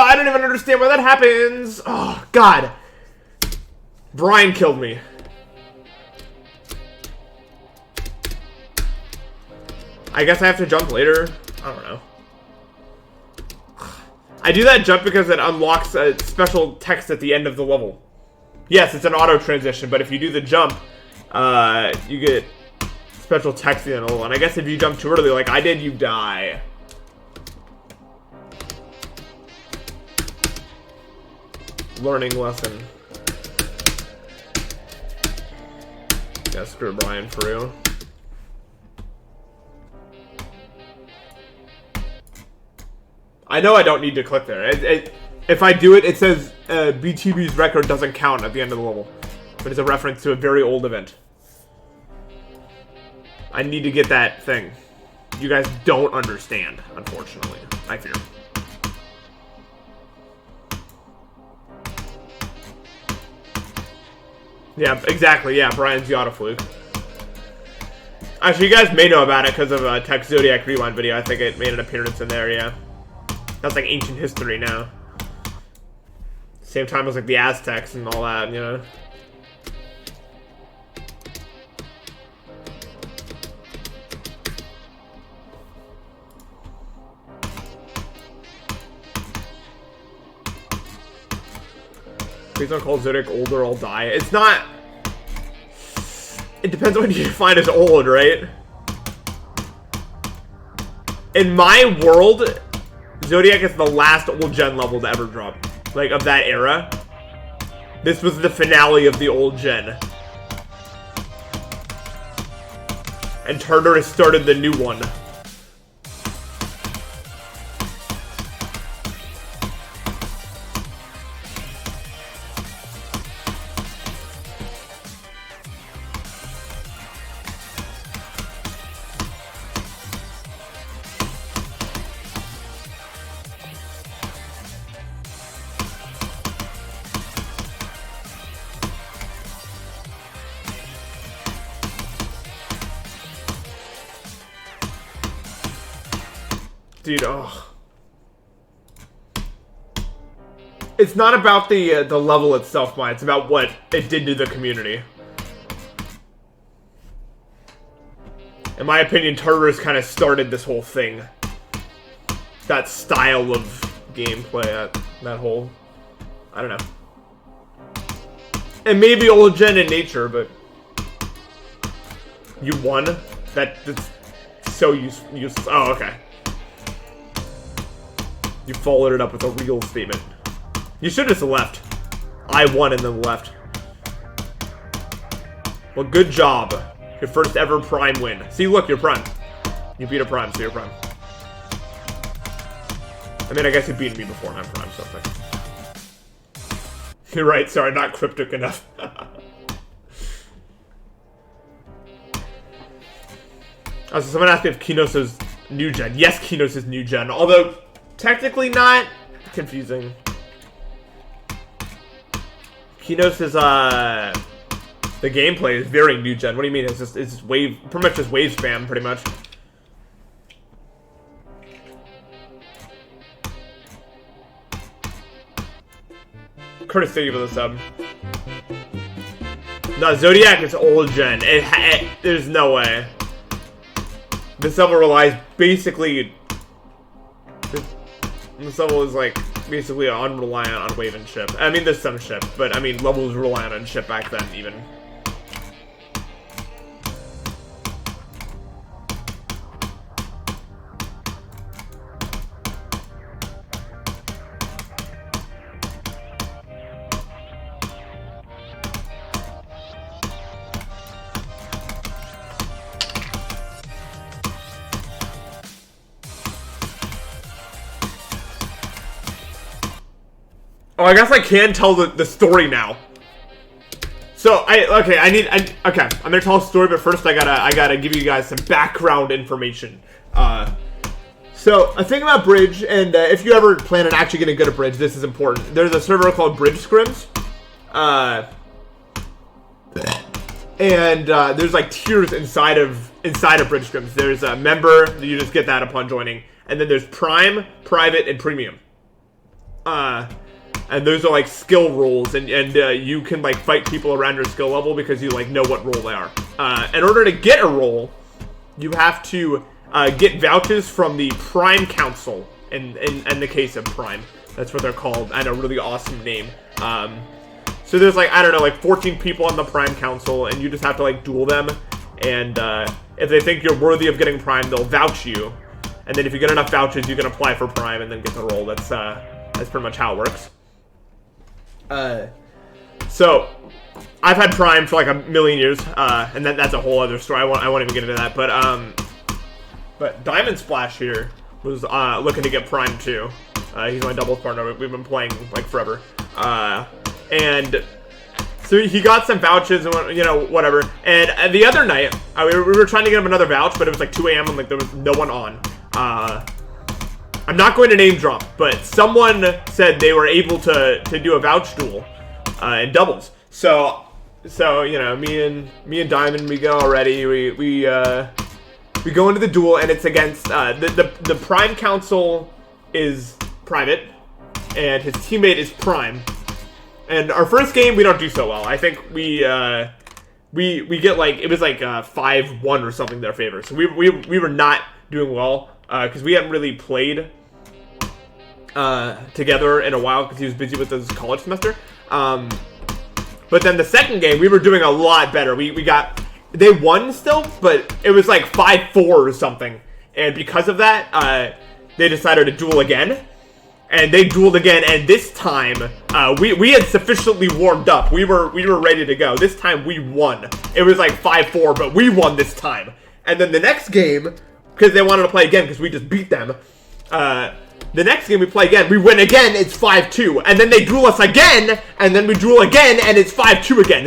I don't even understand why that happens. Oh, God. Brian killed me. I guess I have to jump later. I don't know. I do that jump because it unlocks a special text at the end of the level. Yes, it's an auto transition, but if you do the jump, you get special text at the end of the level. And I guess if you jump too early, like I did, you die. Learning lesson. Yeah, screw Brian for real. I know I don't need to click there. If I do it, it says BTB's record doesn't count at the end of the level. But it's a reference to a very old event. I need to get that thing. You guys don't understand, unfortunately. I fear. Yeah, exactly. Yeah, Brian's the autofluke. Actually, you guys may know about it because of a Tech Zodiac Rewind video. I think it made an appearance in there, yeah. That's like ancient history now. Same time as like the Aztecs and all that, you know. Please don't call Zodiac old or I'll die. It's not... It depends on what you define as old, right? In my world, Zodiac is the last old gen level to ever drop. Like, of that era. This was the finale of the old gen. And Turner has started the new one. Dude, oh. It's not about the level itself, man. It's about what it did to the community. In my opinion, Turner's kind of started this whole thing. That style of gameplay, that whole... I don't know. And maybe old gen in nature, but... You won? That's so useless. Oh, okay. You followed it up with a real statement. You should have just left. I won and then left. Well, good job. Your first ever Prime win. See, look, you're Prime. You beat a Prime, so you're Prime. I mean, I guess you beat me before I'm Prime, so like... You're right, sorry, not cryptic enough. So someone asked me if Kinos is new gen. Yes, Kinos is new gen, although... Technically not. Confusing. Kinos is, the gameplay is very new gen. What do you mean? It's just wave, pretty much just wave spam, pretty much. Curtis, thank you for the sub. No, Zodiac is old gen. There's no way. This level relies basically... This level is, like, basically unreliant on wave and ship. I mean, there's some ship, but, I mean, levels reliant on ship back then, even. Oh, I guess I can tell the story now. So, okay, I'm gonna tell a story, but first I gotta give you guys some background information. So, a thing about Bridge, and if you ever plan on actually getting good at Bridge, this is important. There's a server called Bridge Scrims. And there's like tiers inside of Bridge Scrims. There's a member, you just get that upon joining. And then there's Prime, Private, and Premium. And those are like skill roles, and you can like fight people around your skill level because you like know what role they are. In order to get a role, you have to get vouchers from the Prime Council. In the case of Prime, that's what they're called. And a really awesome name. So there's like, I don't know, like 14 people on the Prime Council, and you just have to like duel them. And if they think you're worthy of getting Prime, they'll vouch you. And then if you get enough vouchers, you can apply for Prime and then get the role. That's pretty much how it works. So I've had Prime for like a million years, and that's a whole other story. I won't even get into that. But Diamond Splash here was looking to get Prime too. He's my doubles partner. We've been playing like forever, and so he got some vouchers and you know whatever. And the other night we were trying to get him another vouch, but it was like 2 a.m. and like there was no one on. I'm not going to name drop, but someone said they were able to do a vouch duel in doubles. So you know, me and Diamond, we go already. We go into the duel, and it's against the Prime Council is Private, and his teammate is Prime. And our first game, we don't do so well. I think we get like, it was like 5-1 or something in their favor. So we were not doing well because we hadn't really played together in a while because he was busy with his college semester. But then the second game, we were doing a lot better. They won still, but it was like 5-4 or something. And because of that, they decided to duel again. And they dueled again, and this time, we had sufficiently warmed up. We were ready to go. This time, we won. It was like 5-4, but we won this time. And then the next game, because they wanted to play again, because we just beat them, the next game we play again, we win again, it's 5-2. And then they duel us again, and then we duel again, and it's 5-2 again.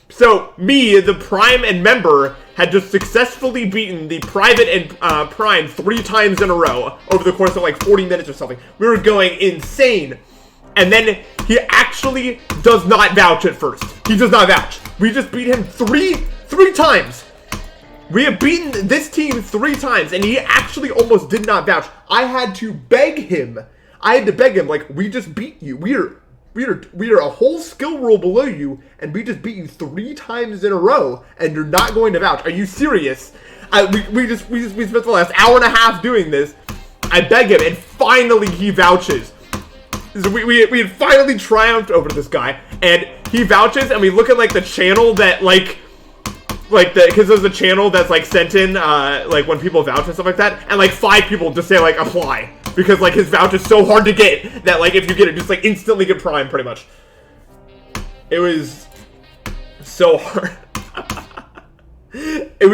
So me, the Prime and member, had just successfully beaten the Private and Prime 3 times in a row over the course of like 40 minutes or something. We were going insane. And then he actually does not vouch at first. He does not vouch. We just beat him three times. We have beaten this team 3 times, and he actually almost did not vouch. I had to beg him. Like, we just beat you. We are a whole skill roll below you, and we just beat you 3 times in a row, and you're not going to vouch. Are you serious? We spent the last hour and a half doing this. I beg him, and finally he vouches. So we had finally triumphed over this guy, and he vouches, and we look at like the channel that because there's a channel that's like sent in like when people vouch and stuff like that, and like 5 people just say like apply. Because, like, his vouch is so hard to get that, like, if you get it, just, like, instantly get Prime, pretty much. It was so hard. It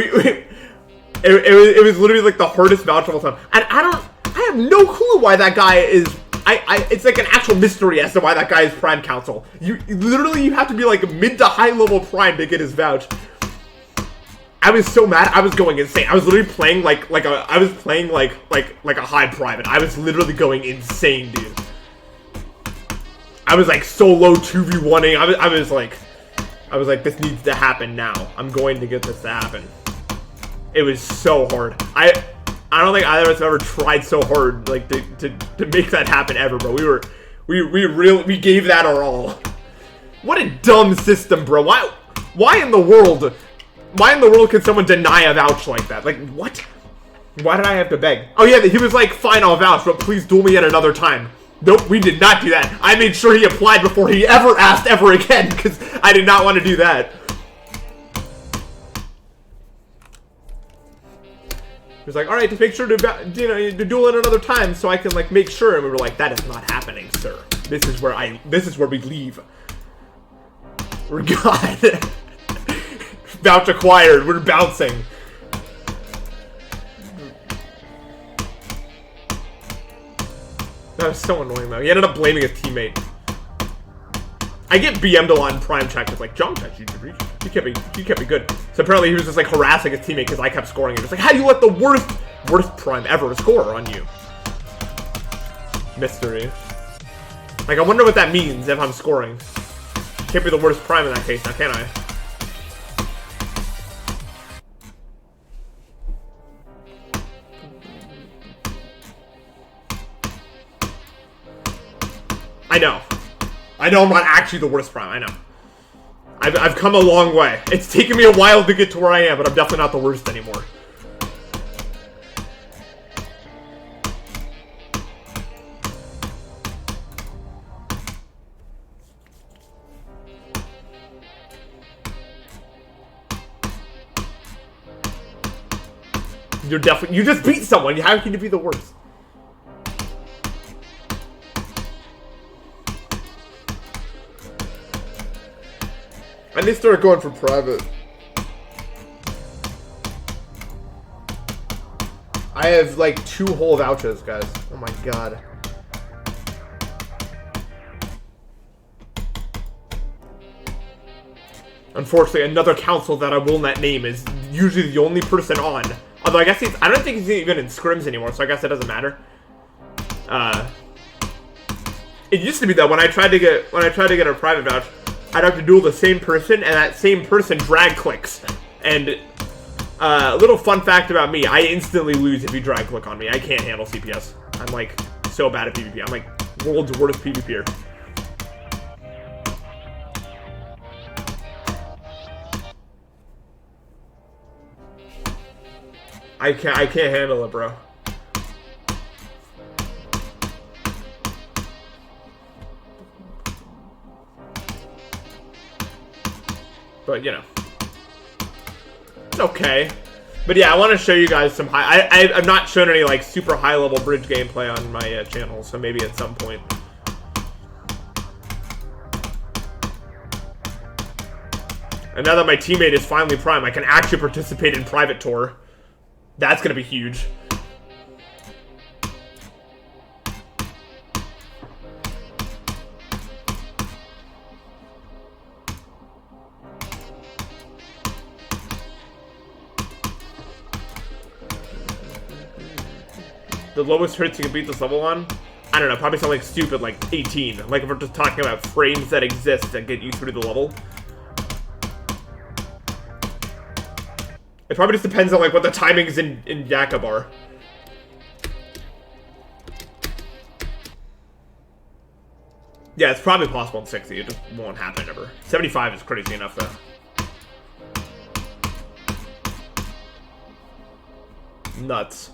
was literally, like, the hardest vouch of all time. And I have no clue why that guy is... it's, like, an actual mystery as to why that guy is Prime Council. You have to be, like, mid to high level Prime to get his vouch. I was so mad. I was going insane. I was literally playing like a high private. I was literally going insane, dude. I was like solo 2v1ing. I was like, this needs to happen now. I'm going to get this to happen. It was so hard. I don't think either of us have ever tried so hard like to make that happen ever, bro. We gave that our all. What a dumb system, bro. Why in the world? Why in the world could someone deny a vouch like that? Like, what? Why did I have to beg? Oh yeah, he was like, fine, I'll vouch, but please duel me at another time. Nope, we did not do that. I made sure he applied before he ever asked ever again, because I did not want to do that. He was like, alright, just make sure to duel at another time so I can, like, make sure. And we were like, that is not happening, sir. This is where we leave. We're gone. Vouch acquired. We're bouncing. That was so annoying, though. He ended up blaming his teammate. I get BM'd a lot in Prime chat. It's like, jump chat, you can't be good. So apparently he was just like harassing his teammate because I kept scoring. It was like, how do you let the worst Prime ever score on you? Mystery. Like, I wonder what that means if I'm scoring. Can't be the worst Prime in that case, now can I? I know I'm not actually the worst Prime, I know. I've come a long way. It's taken me a while to get to where I am, but I'm definitely not the worst anymore. You just beat someone, how can you be the worst? I need to start going for private. I have like 2 whole vouchers, guys. Oh my god. Unfortunately, another council that I will not name is usually the only person on. Although I guess I don't think he's even in scrims anymore, so I guess it doesn't matter. It used to be that when I tried to get a private vouch, I'd have to duel the same person, and that same person drag clicks. And a little fun fact about me, I instantly lose if you drag click on me. I can't handle CPS. I'm like so bad at PvP. I'm like world's worst PvPer. I can't handle it, bro. But, you know. It's okay. But yeah, I want to show you guys some I've not shown any, like, super high-level bridge gameplay on my channel, so maybe at some point. And now that my teammate is finally Prime, I can actually participate in Private Tour. That's gonna be huge. The lowest hurts you can beat this level on? I don't know, probably something stupid like 18. Like if we're just talking about frames that exist that get you through the level. It probably just depends on like what the timings in Jacob are. Yeah, it's probably possible in 60. It just won't happen ever. 75 is crazy enough though. Nuts.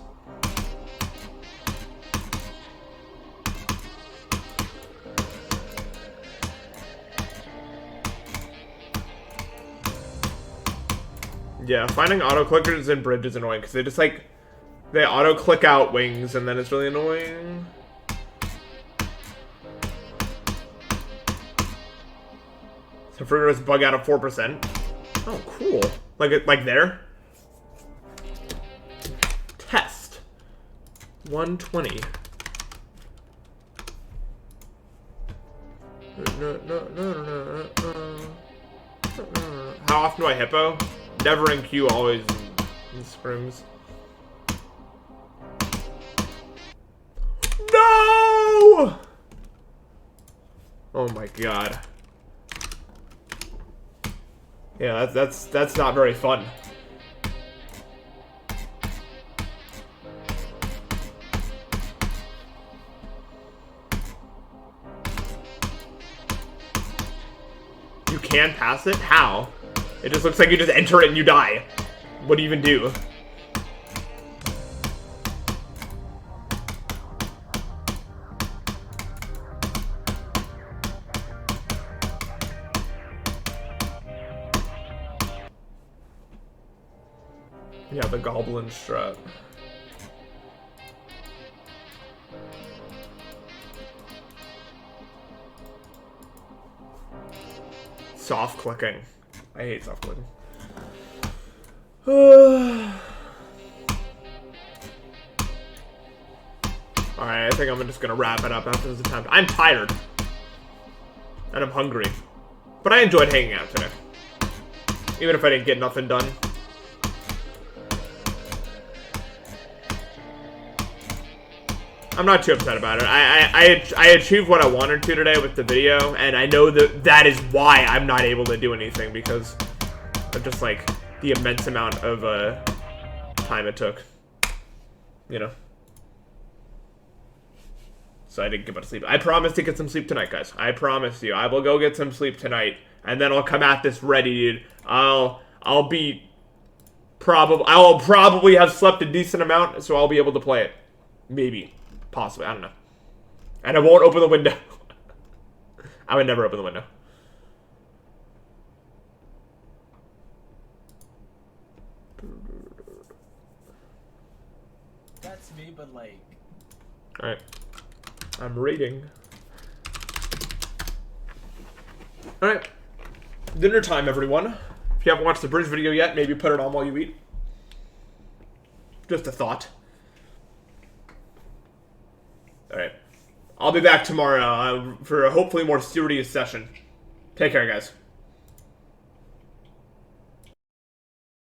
Yeah, finding auto-clickers in bridge is annoying, because they just, like, they auto-click out wings, and then it's really annoying. So fritters bug out of 4%. Oh, cool. Like there? Test. 120. How often do I hippo? Never in queue, always in scrims. No! Oh my god. Yeah, that's not very fun. You can pass it? How? It just looks like you just enter it and you die. What do you even do? Yeah, the goblin strat. Soft clicking. I hate soft clicking. Alright, I think I'm just gonna wrap it up after this attempt. I'm tired. And I'm hungry. But I enjoyed hanging out today. Even if I didn't get nothing done. I'm not too upset about it. I achieved what I wanted to today with the video, and I know that is why I'm not able to do anything, because of just, like, the immense amount of time it took. You know? So I didn't get much sleep. I promise to get some sleep tonight, guys. I promise you. I will go get some sleep tonight, and then I'll come at this ready, dude. I'll probably have slept a decent amount, so I'll be able to play it. Maybe. Possibly, I don't know. And I won't open the window. I would never open the window. That's me, but like... Alright. I'm reading. Alright. Dinner time, everyone. If you haven't watched the bridge video yet, maybe put it on while you eat. Just a thought. Alright. I'll be back tomorrow for a hopefully more serious session. Take care, guys.